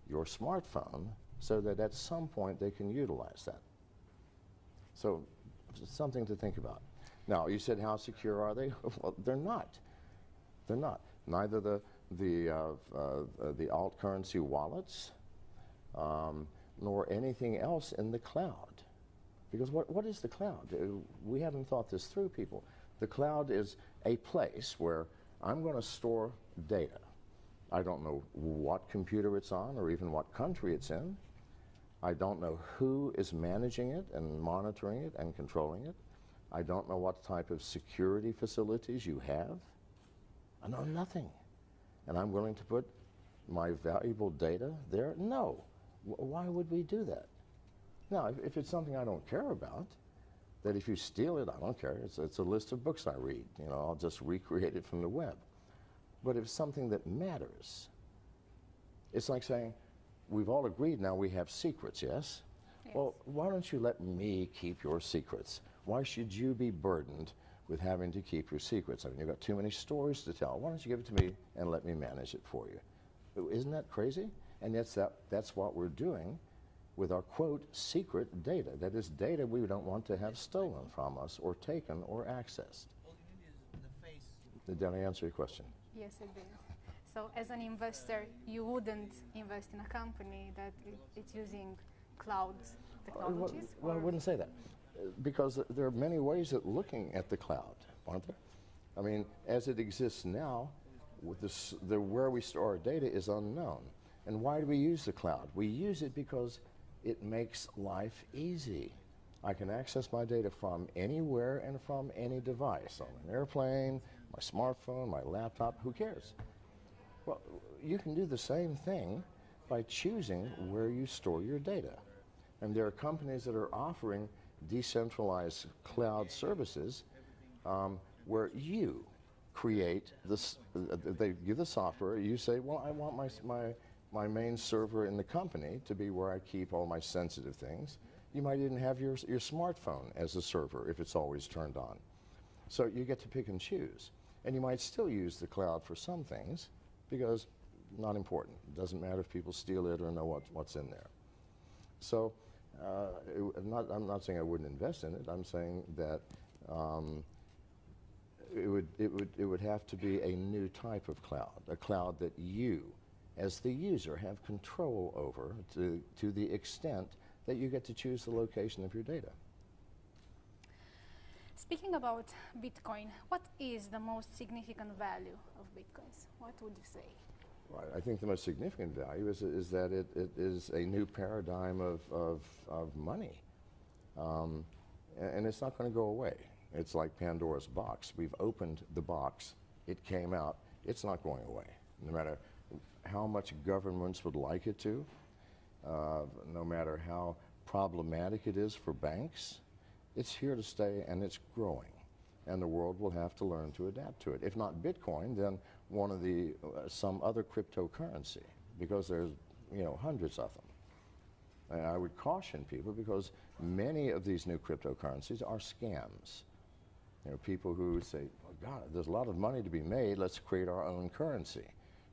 your smartphone so that at some point they can utilize that. So something to think about. Now, you said how secure are they? Well, they're not. They're not. Neither the alt currency wallets nor anything else in the cloud. Because what is the cloud? We haven't thought this through, people. The cloud is a place where I'm going to store data. I don't know what computer it's on or even what country it's in. I don't know who is managing it and monitoring it and controlling it. I don't know what type of security facilities you have. I know nothing. And I'm willing to put my valuable data there? No. Why would we do that? Now, if it's something I don't care about, that if you steal it, I don't care. It's a list of books I read. I'll just recreate it from the web. But if it's something that matters, it's like saying, we've all agreed now we have secrets, yes? Well, why don't you let me keep your secrets? Why should you be burdened with having to keep your secrets? I mean, you've got too many stories to tell. Why don't you give it to me and let me manage it for you? Isn't that crazy? And yet that's what we're doing with our, quote, secret data. That is data we don't want to have stolen from us or taken or accessed. All you need is the face. Did I answer your question? Yes, it did. So as an investor, you wouldn't invest in a company that it's using cloud technologies? Well, I wouldn't say that. Because there are many ways of looking at the cloud, aren't there? I mean, as it exists now, with where we store our data is unknown. And why do we use the cloud? We use it because it makes life easy. I can access my data from anywhere and from any device, on an airplane, my smartphone, my laptop, who cares? Well, you can do the same thing by choosing where you store your data. And there are companies that are offering decentralized cloud services where you create this, they give the software, you say, well, I want my main server in the company to be where I keep all my sensitive things. You might even have your smartphone as a server if it's always turned on. So you get to pick and choose. And you might still use the cloud for some things because not important. It doesn't matter if people steal it or know what's in there. So I'm not saying I wouldn't invest in it. I'm saying that it would have to be a new type of cloud, a cloud that you, as the user, have control over to the extent that you get to choose the location of your data. Speaking about Bitcoin, what is the most significant value of Bitcoins? What would you say? Right. I think the most significant value is that it is a new paradigm of money. And it's not going to go away. It's like Pandora's box. We've opened the box. It came out. It's not going away. No matter how much governments would like it to, no matter how problematic it is for banks, it's here to stay and it's growing. And the world will have to learn to adapt to it. If not Bitcoin, then one of the some other cryptocurrency, because there's hundreds of them. And I would caution people because many of these new cryptocurrencies are scams. People who say, oh God, there's a lot of money to be made, let's create our own currency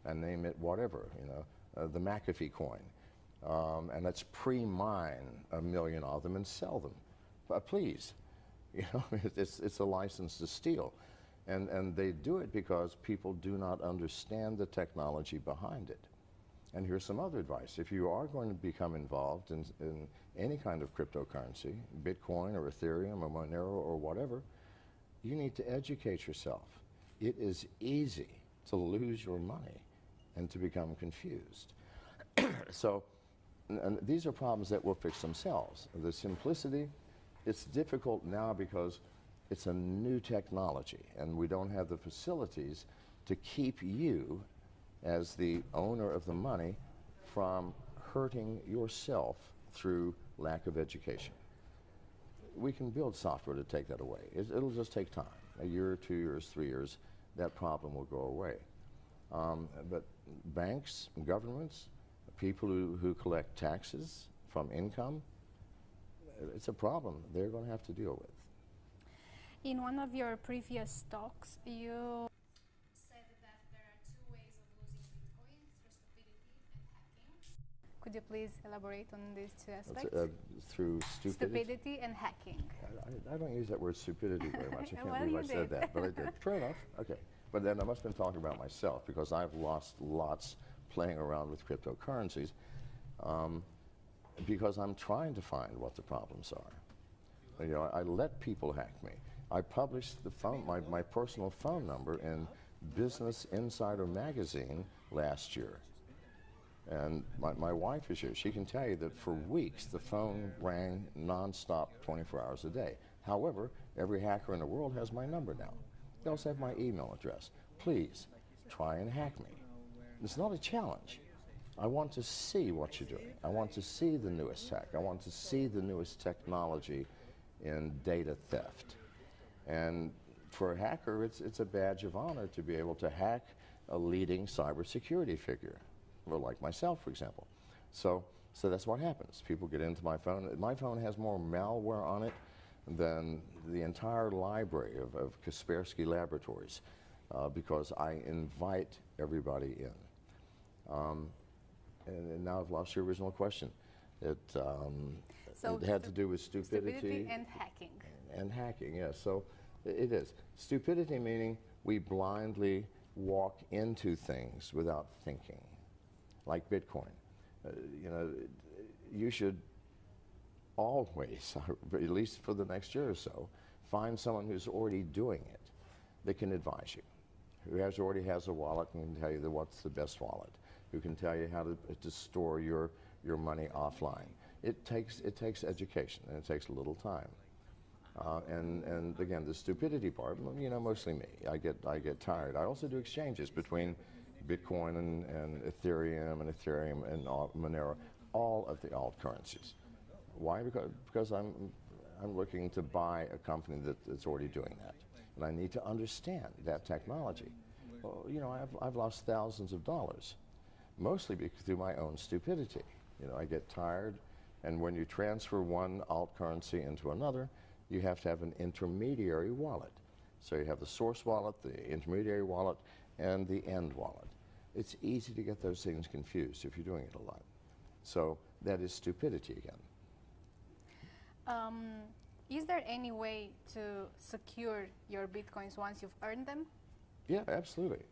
and name it whatever, the McAfee coin. And let's pre-mine 1 million of them and sell them. But please, it's a license to steal. And they do it because people do not understand the technology behind it. And here's some other advice. If you are going to become involved in any kind of cryptocurrency, Bitcoin or Ethereum or Monero or whatever, you need to educate yourself. It is easy to lose your money and to become confused. And these are problems that will fix themselves. The simplicity, it's difficult now because it's a new technology and we don't have the facilities to keep you as the owner of the money from hurting yourself through lack of education. We can build software to take that away. It'll just take time, a year, 2 years, 3 years, that problem will go away. But banks, governments, people who collect taxes from income, it's a problem they're going to have to deal with. In one of your previous talks, you said that there are 2 ways of losing Bitcoin, through stupidity and hacking. Could you please elaborate on these 2 aspects? Through Stupidity and hacking. I don't use that word stupidity very much. I can't Well, believe I you said did. that, but I did. Fair enough. Okay. But then I must have been talking about myself because I've lost lots playing around with cryptocurrencies because I'm trying to find what the problems are. I let people hack me. I published my personal phone number in Business Insider magazine last year. And my wife is here. She can tell you that for weeks the phone rang nonstop 24 hours a day. However, every hacker in the world has my number now. They also have my email address. Please, try and hack me. It's not a challenge. I want to see what you're doing. I want to see the newest tech. I want to see the newest technology in data theft. And for a hacker, it's a badge of honor to be able to hack a leading cybersecurity figure, or like myself, for example. So that's what happens. People get into my phone. My phone has more malware on it than the entire library of Kaspersky Laboratories because I invite everybody in. And now I've lost your original question. It had to do with stupidity and hacking. And hacking, yes. So it is. Stupidity meaning we blindly walk into things without thinking, like Bitcoin. You should always, at least for the next year or so, find someone who's already doing it that can advise you, who already has a wallet and can tell you what's the best wallet, who can tell you how to store your money offline. It takes education and it takes a little time. And again, the stupidity part, mostly me. I get tired. I also do exchanges between Bitcoin and Ethereum and Monero, all of the alt currencies. Why? Because I'm looking to buy a company that's already doing that, and I need to understand that technology. Well, I've lost thousands of dollars mostly through my own stupidity. You know, I get tired, and when you transfer one alt currency into another, you have to have an intermediary wallet. So you have the source wallet, the intermediary wallet, and the end wallet. It's easy to get those things confused if you're doing it a lot. So that is stupidity again. Is there any way to secure your bitcoins once you've earned them? Yeah, absolutely.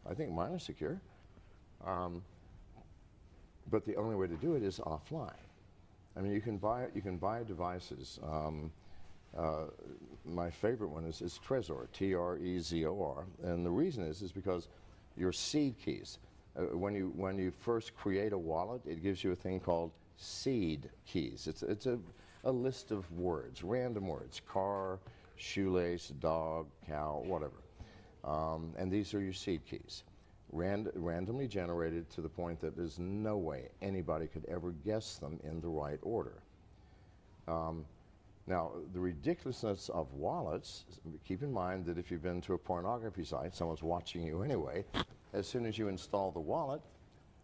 I think mine are secure. But the only way to do it is offline. I mean, you can buy devices. My favorite one is Trezor, Trezor, and the reason is because your seed keys. When you first create a wallet, it gives you a thing called seed keys. It's a list of words, random words: car, shoelace, dog, cow, whatever. And these are your seed keys, randomly generated to the point that there's no way anybody could ever guess them in the right order. Now, the ridiculousness of wallets, keep in mind that if you've been to a pornography site, someone's watching you anyway. As soon as you install the wallet,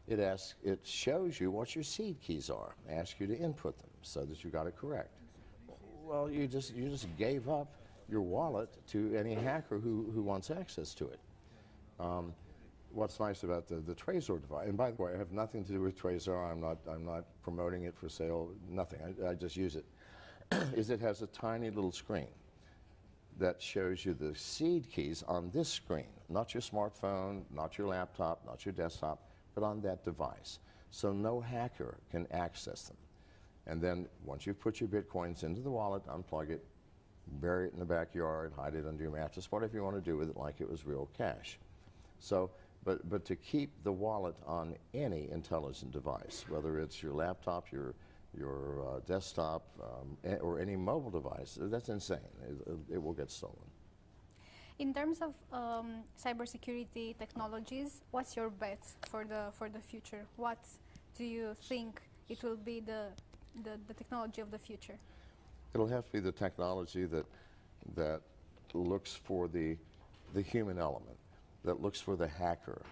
it shows you what your seed keys are, asks you to input them so that you got it correct. Well, you just gave up your wallet to any hacker who wants access to it. What's nice about the Trezor device, and by the way, I have nothing to do with Trezor. I'm not promoting it for sale. Nothing. I just use it. Is it has a tiny little screen that shows you the seed keys on this screen, not your smartphone, not your laptop, not your desktop, but on that device. So no hacker can access them. And then once you've put your bitcoins into the wallet, unplug it, bury it in the backyard, hide it under your mattress, whatever you want to do with it, like it was real cash. So, but to keep the wallet on any intelligent device, whether it's your laptop, your desktop, or any mobile device, that's insane. It will get stolen. In terms of cybersecurity technologies, what's your bet for the future? What do you think it will be the technology of the future? It'll have to be the technology that looks for the human element, that looks for the hacker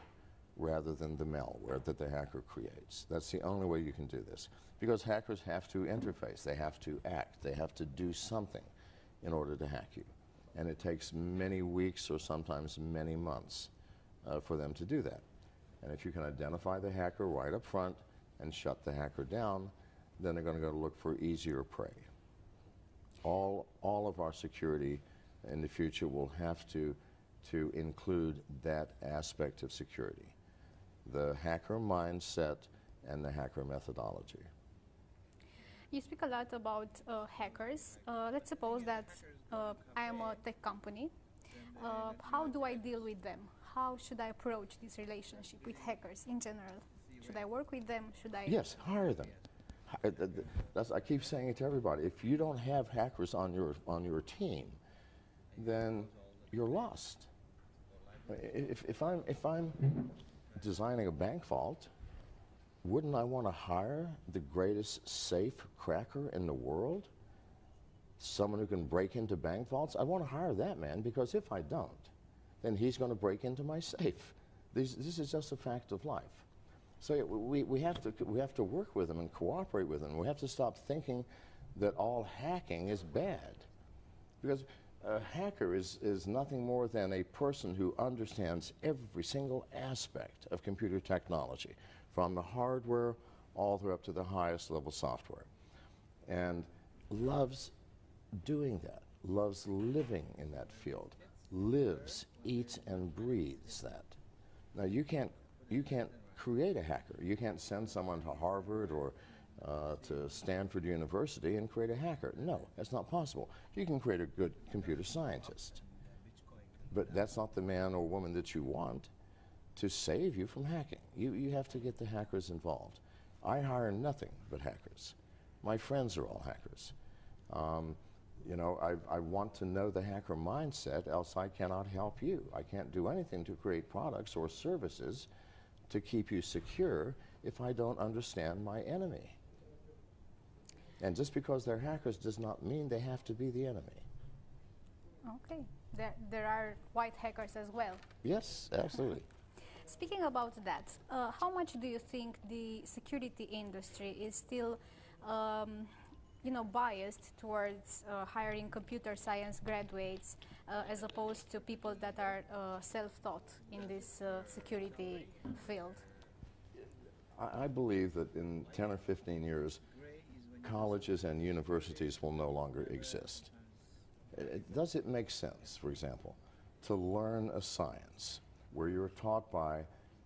rather than the malware that the hacker creates. That's the only way you can do this. Because hackers have to interface, they have to act, they have to do something in order to hack you. And it takes many weeks or sometimes many months for them to do that. And if you can identify the hacker right up front and shut the hacker down, then they're going to go look for easier prey. All of our security in the future will have to include that aspect of security, the hacker mindset and the hacker methodology. You speak a lot about hackers. Let's suppose that I am a tech company. How do I deal with them? How should I approach this relationship with hackers in general? Should I work with them? Should I? Yes, hire them. I keep saying it to everybody. If you don't have hackers on your team, then you're lost. If I'm designing a bank vault, wouldn't I want to hire the greatest safe cracker in the world? Someone who can break into bank vaults? I want to hire that man, because if I don't, then he's going to break into my safe. This is just a fact of life. So we have to work with them and cooperate with them. We have to stop thinking that all hacking is bad, because a hacker is nothing more than a person who understands every single aspect of computer technology, from the hardware all the way up to the highest level software, and loves doing that, loves living in that field, lives, eats, and breathes that. Now you can't create a hacker. You can't send someone to Harvard or to Stanford University and create a hacker. No, that's not possible. You can create a good computer scientist, but that's not the man or woman that you want to save you from hacking. You have to get the hackers involved. I hire nothing but hackers. My friends are all hackers. You know, I want to know the hacker mindset, else I cannot help you. I can't do anything to create products or services to keep you secure if I don't understand my enemy. And just because they're hackers does not mean they have to be the enemy. Okay. There are white hackers as well. Yes, absolutely. Speaking about that, how much do you think the security industry is still, biased towards hiring computer science graduates as opposed to people that are self-taught in this security field? I believe that in 10 or 15 years, colleges and universities will no longer exist. Does it make sense, for example, to learn a science where you're taught by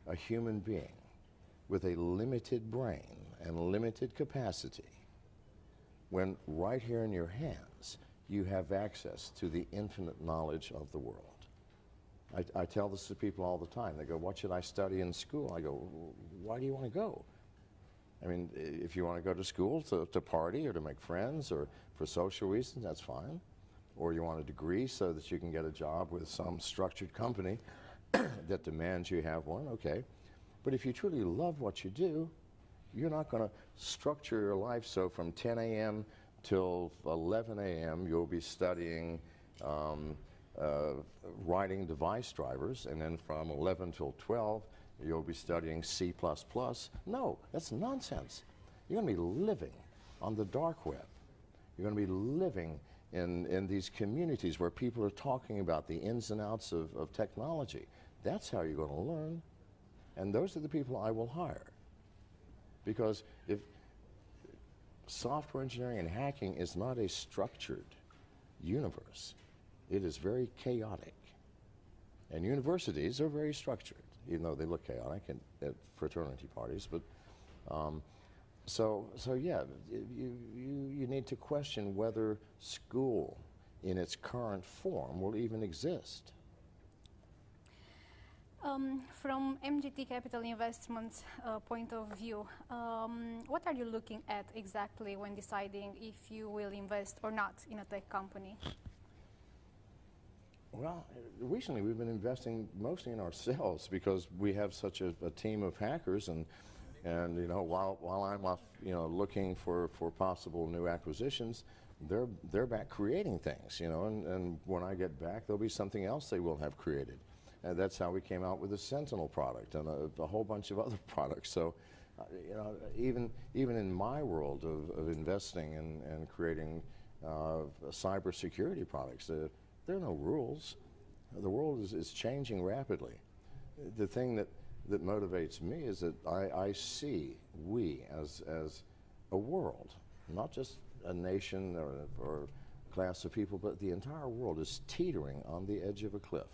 a human being with a limited brain and limited capacity, when right here in your hands you have access to the infinite knowledge of the world? I tell this to people all the time. They go, what should I study in school? I go, why do you want to go? I mean, if you want to go to school to party or to make friends or for social reasons, that's fine. Or you want a degree so that you can get a job with some structured company that demands you have one, okay. But if you truly love what you do, you're not going to structure your life so from 10 a.m. till 11 a.m. you'll be studying writing device drivers, and then from 11 till 12 you'll be studying C++. No, that's nonsense. You're going to be living on the dark web. You're going to be living in these communities where people are talking about the ins and outs of technology. That's how you're going to learn. And those are the people I will hire. Because if software engineering and hacking is not a structured universe, it is very chaotic. And universities are very structured, even though they look chaotic at fraternity parties. But so yeah, you need to question whether school in its current form will even exist. From MGT Capital Investments point of view, what are you looking at exactly when deciding if you will invest or not in a tech company? Well, recently we've been investing mostly in ourselves because we have such a team of hackers, and while I'm off looking for possible new acquisitions, they're back creating things, and when I get back there'll be something else they will have created. And that's how we came out with the Sentinel product and a whole bunch of other products. So, even in my world of investing and creating cybersecurity products, there are no rules. The world is changing rapidly. The thing that motivates me is that I see we as a world, not just a nation or a class of people, but the entire world is teetering on the edge of a cliff,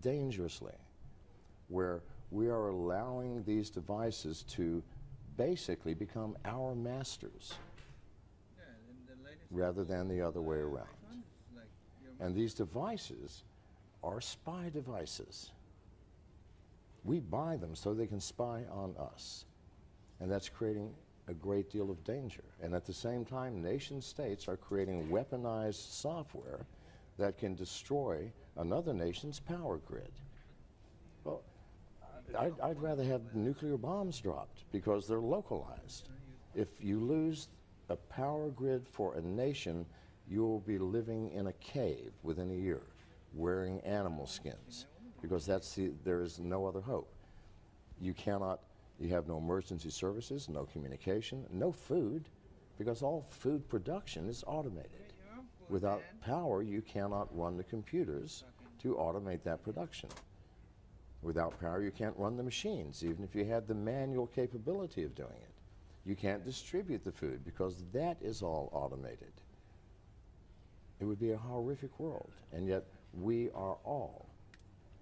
dangerously, where we are allowing these devices to basically become our masters rather than the other way around. And these devices are spy devices. We buy them so they can spy on us. And that's creating a great deal of danger. And at the same time, nation states are creating weaponized software that can destroy another nation's power grid. Well, I'd rather have nuclear bombs dropped because they're localized. If you lose a power grid for a nation, you'll be living in a cave within a year, wearing animal skins, because there is no other hope. You have no emergency services, no communication, no food, because all food production is automated. Without power, you cannot run the computers to automate that production. Without power, you can't run the machines, even if you had the manual capability of doing it. You can't distribute the food because that is all automated. It would be a horrific world, and yet we are all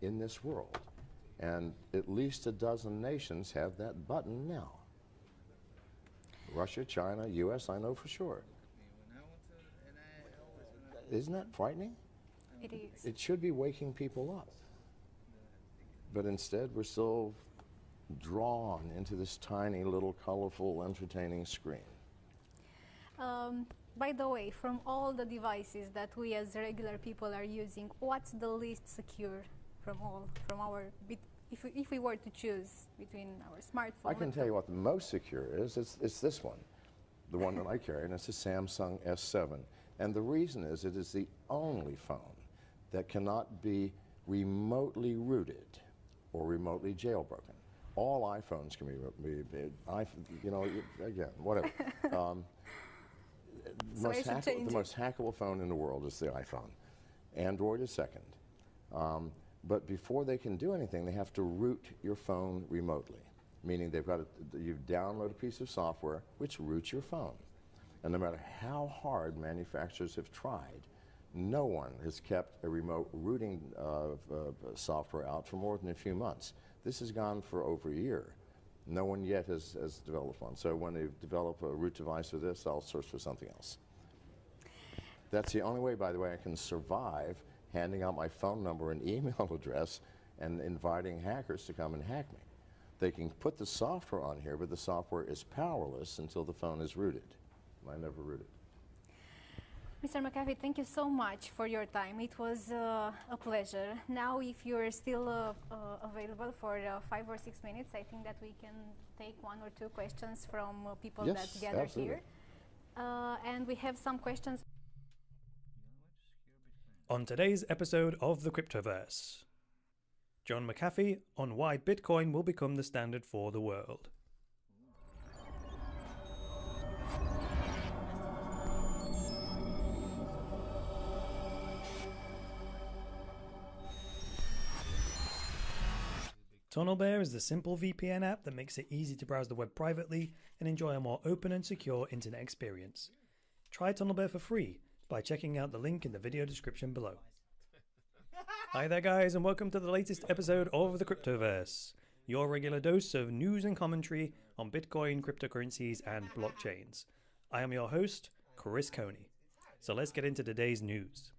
in this world. And at least a dozen nations have that button now. Russia, China, US, I know for sure. Isn't that frightening? It is. It should be waking people up. But instead, we're still drawn into this tiny little colorful, entertaining screen. By the way, from all the devices that we as regular people are using, what's the least secure from our, if we were to choose between our smartphone? I can tell you what the most secure is. It's this one, the one that I carry, and it's a Samsung S7. And the reason is it is the only phone that cannot be remotely rooted or remotely jailbroken. All iPhones can be again, whatever. The most hackable phone in the world is the iPhone. Android is second. But before they can do anything, they have to root your phone remotely, meaning you download a piece of software which roots your phone. And no matter how hard manufacturers have tried, no one has kept a remote rooting software out for more than a few months. This has gone for over a year. No one yet has developed one. So when they develop a root device for this, I'll search for something else. That's the only way, by the way, I can survive handing out my phone number and email address and inviting hackers to come and hack me. They can put the software on here, but the software is powerless until the phone is rooted. I never rooted. Mr. McAfee, thank you so much for your time. It was a pleasure. Now, if you're still available for 5 or 6 minutes, I think that we can take 1 or 2 questions from people that gathered here. And we have some questions. On today's episode of the Cryptoverse, John McAfee on why Bitcoin will become the standard for the world. TunnelBear is the simple VPN app that makes it easy to browse the web privately and enjoy a more open and secure internet experience. Try TunnelBear for free by checking out the link in the video description below. Hi there guys, and welcome to the latest episode of the Cryptoverse, your regular dose of news and commentary on Bitcoin, cryptocurrencies and blockchains. I am your host, Chris Coney. So let's get into today's news.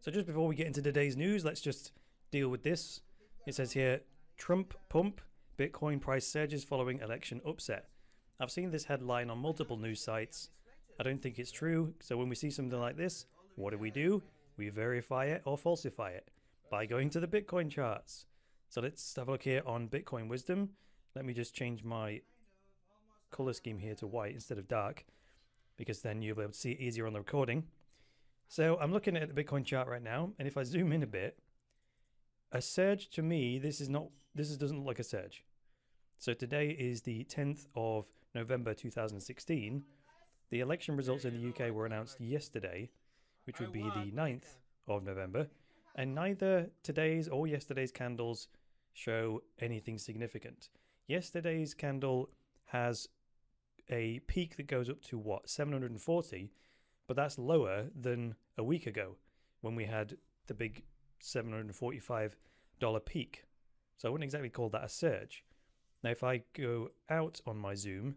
So just before we get into today's news, let's just deal with this. It says here, Trump pump, Bitcoin price surges following election upset. I've seen this headline on multiple news sites. I don't think it's true, so when we see something like this, what do? We verify it or falsify it by going to the Bitcoin charts. So let's have a look here on Bitcoin Wisdom. Let me just change my color scheme here to white instead of dark, because then you'll be able to see it easier on the recording. So I'm looking at the Bitcoin chart right now, and if I zoom in a bit, a surge to me, this doesn't look like a surge. So today is the 10th of November 2016. The election results in the UK were announced yesterday, which would be the 9th of November, and neither today's or yesterday's candles show anything significant. Yesterday's candle has a peak that goes up to what, 740, but that's lower than a week ago when we had the big $745 peak. So I wouldn't exactly call that a surge. Now if I go out on my zoom,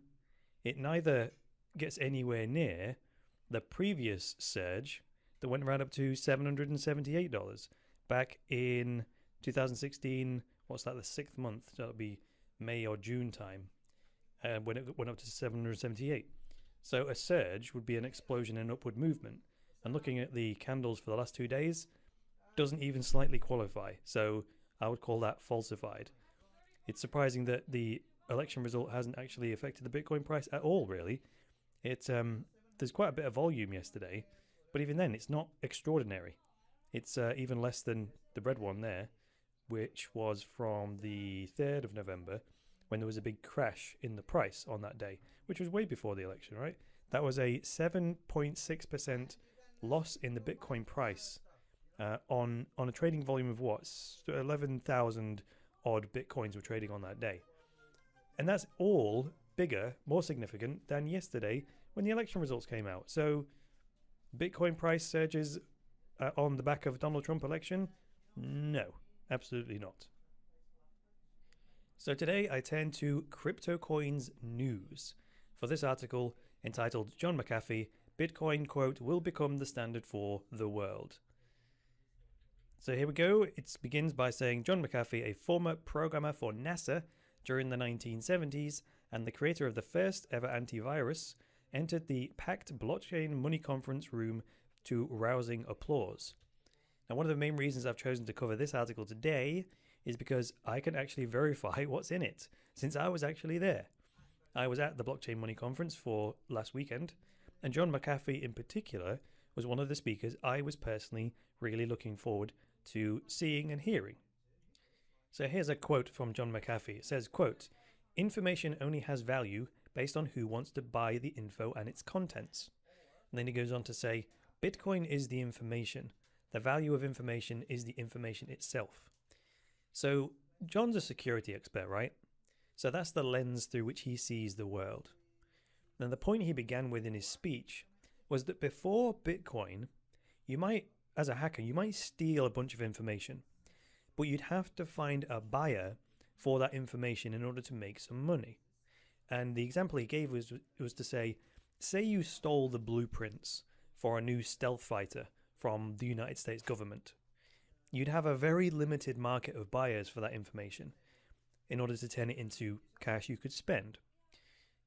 it neither gets anywhere near the previous surge that went right up to $778 back in 2016. What's that, the 6th month? So that would be May or June time, when it went up to 778. So a surge would be an explosion in upward movement. And looking at the candles for the last 2 days, doesn't even slightly qualify. So I would call that falsified. It's surprising that the election result hasn't actually affected the Bitcoin price at all, really. There's quite a bit of volume yesterday, but even then it's not extraordinary. It's even less than the red one there, which was from the 3rd of November, when there was a big crash in the price on that day, which was way before the election, right? That was a 7.6% loss in the Bitcoin price on a trading volume of what? 11,000 odd Bitcoins were trading on that day. And that's all bigger, more significant than yesterday when the election results came out. So Bitcoin price surges on the back of Donald Trump election? No, absolutely not. So today I turn to CryptoCoins News for this article entitled John McAfee, Bitcoin, quote, will become the standard for the world. So here we go. It begins by saying John McAfee, a former programmer for NASA during the 1970s and the creator of the first ever antivirus, entered the packed blockchain money conference room to rousing applause. Now, one of the main reasons I've chosen to cover this article today is because I can actually verify what's in it, since I was actually there. I was at the blockchain money conference for last weekend, and John McAfee in particular was one of the speakers I was personally really looking forward to seeing and hearing. So here's a quote from John McAfee. It says, quote, "Information only has value based on who wants to buy the info and its contents." And then he goes on to say, "Bitcoin is the information. The value of information is the information itself." So John's a security expert, right? So that's the lens through which he sees the world. And the point he began with in his speech was that before Bitcoin, you might, as a hacker, you might steal a bunch of information, but you'd have to find a buyer for that information in order to make some money. And the example he gave was to say you stole the blueprints for a new stealth fighter from the United States government. You'd have a very limited market of buyers for that information in order to turn it into cash you could spend.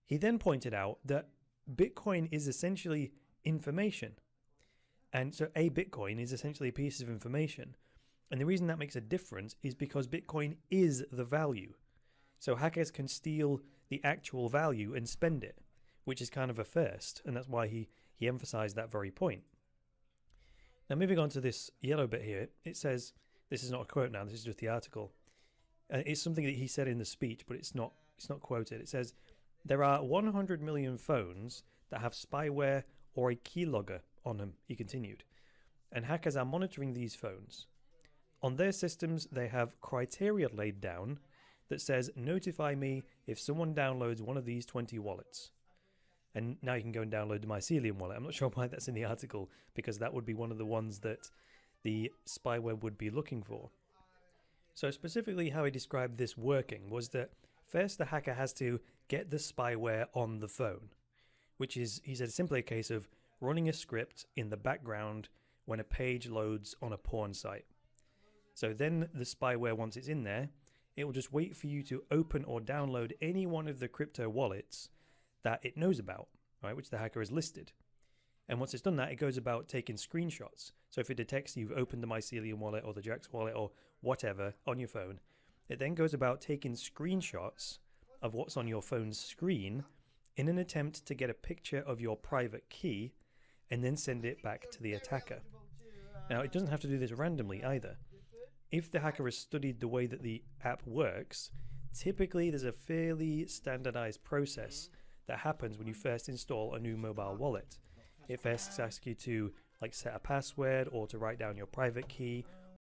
He then pointed out that Bitcoin is essentially information. And so a Bitcoin is essentially a piece of information. And the reason that makes a difference is because Bitcoin is the value. So hackers can steal the actual value and spend it, which is kind of a first. And that's why he emphasized that very point. Now, moving on to this yellow bit here, it says, this is not a quote now, this is just the article. It's something that he said in the speech, but it's not quoted. It says, "There are 100 million phones that have spyware or a keylogger on them," he continued. "And hackers are monitoring these phones. On their systems, they have criteria laid down that says, notify me if someone downloads one of these 20 wallets." And now you can go and download the Mycelium wallet. I'm not sure why that's in the article, because that would be one of the ones that the spyware would be looking for. So specifically how he described this working was that first the hacker has to get the spyware on the phone, which is, he said, simply a case of running a script in the background when a page loads on a porn site. So then the spyware, once it's in there, it will just wait for you to open or download any one of the crypto wallets that it knows about, right, which the hacker has listed. And once it's done that, it goes about taking screenshots. So if it detects you've opened the Mycelium wallet or the Jax wallet or whatever on your phone, it then goes about taking screenshots of what's on your phone's screen in an attempt to get a picture of your private key and then send it back to the attacker. Now, it doesn't have to do this randomly either. If the hacker has studied the way that the app works, typically there's a fairly standardized process that happens when you first install a new mobile wallet. It first asks you to set a password or to write down your private key